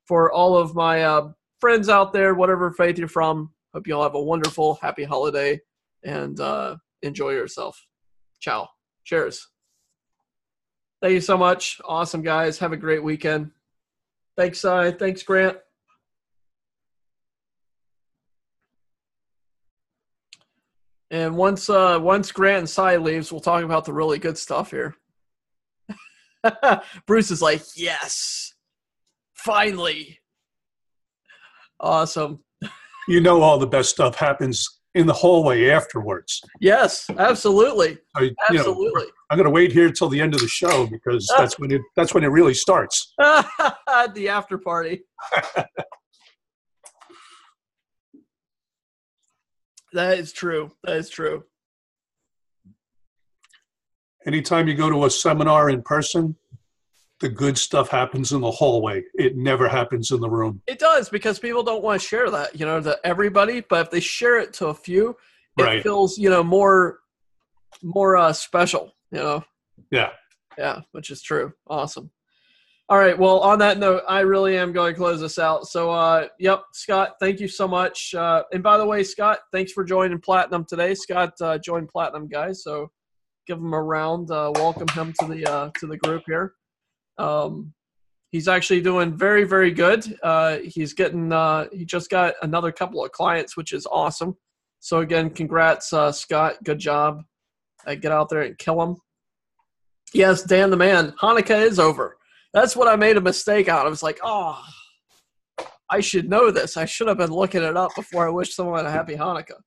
for all of my friends out there, whatever faith you're from, hope you all have a wonderful, happy holiday, and enjoy yourself. Ciao. Cheers. Thank you so much. Awesome, guys. Have a great weekend. Thanks, Cy. Thanks, Grant. And once Grant and Cy leaves, we'll talk about the really good stuff here. Bruce is like, yes, finally. Awesome. You know, all the best stuff happens in the hallway afterwards. Yes, absolutely. Absolutely. I'm going to wait here till the end of the show because that's when it really starts. The after party. That is true. That is true. Anytime you go to a seminar in person, the good stuff happens in the hallway. It never happens in the room. It does, because people don't want to share that, to everybody. But if they share it to a few, it feels, more special, Yeah. Yeah, which is true. Awesome. All right. Well, on that note, I really am going to close this out. So, yep, Scott, thank you so much. And by the way, Scott, thanks for joining Platinum today. Scott joined Platinum, guys. So give him a round. Welcome him to the group here. He's actually doing very, very good. He's getting, he just got another couple of clients, which is awesome. So again, congrats, Scott. Good job. Get out there and kill him. Yes, Dan the man. Hanukkah is over. That's what I made a mistake on. I was like, oh, I should know this. I should have been looking it up before I wished someone a happy Hanukkah.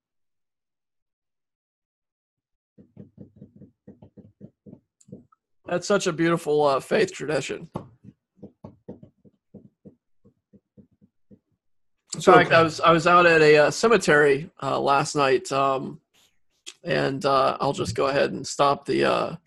That's such a beautiful faith tradition. In fact, I was out at a cemetery last night, and I'll just go ahead and stop the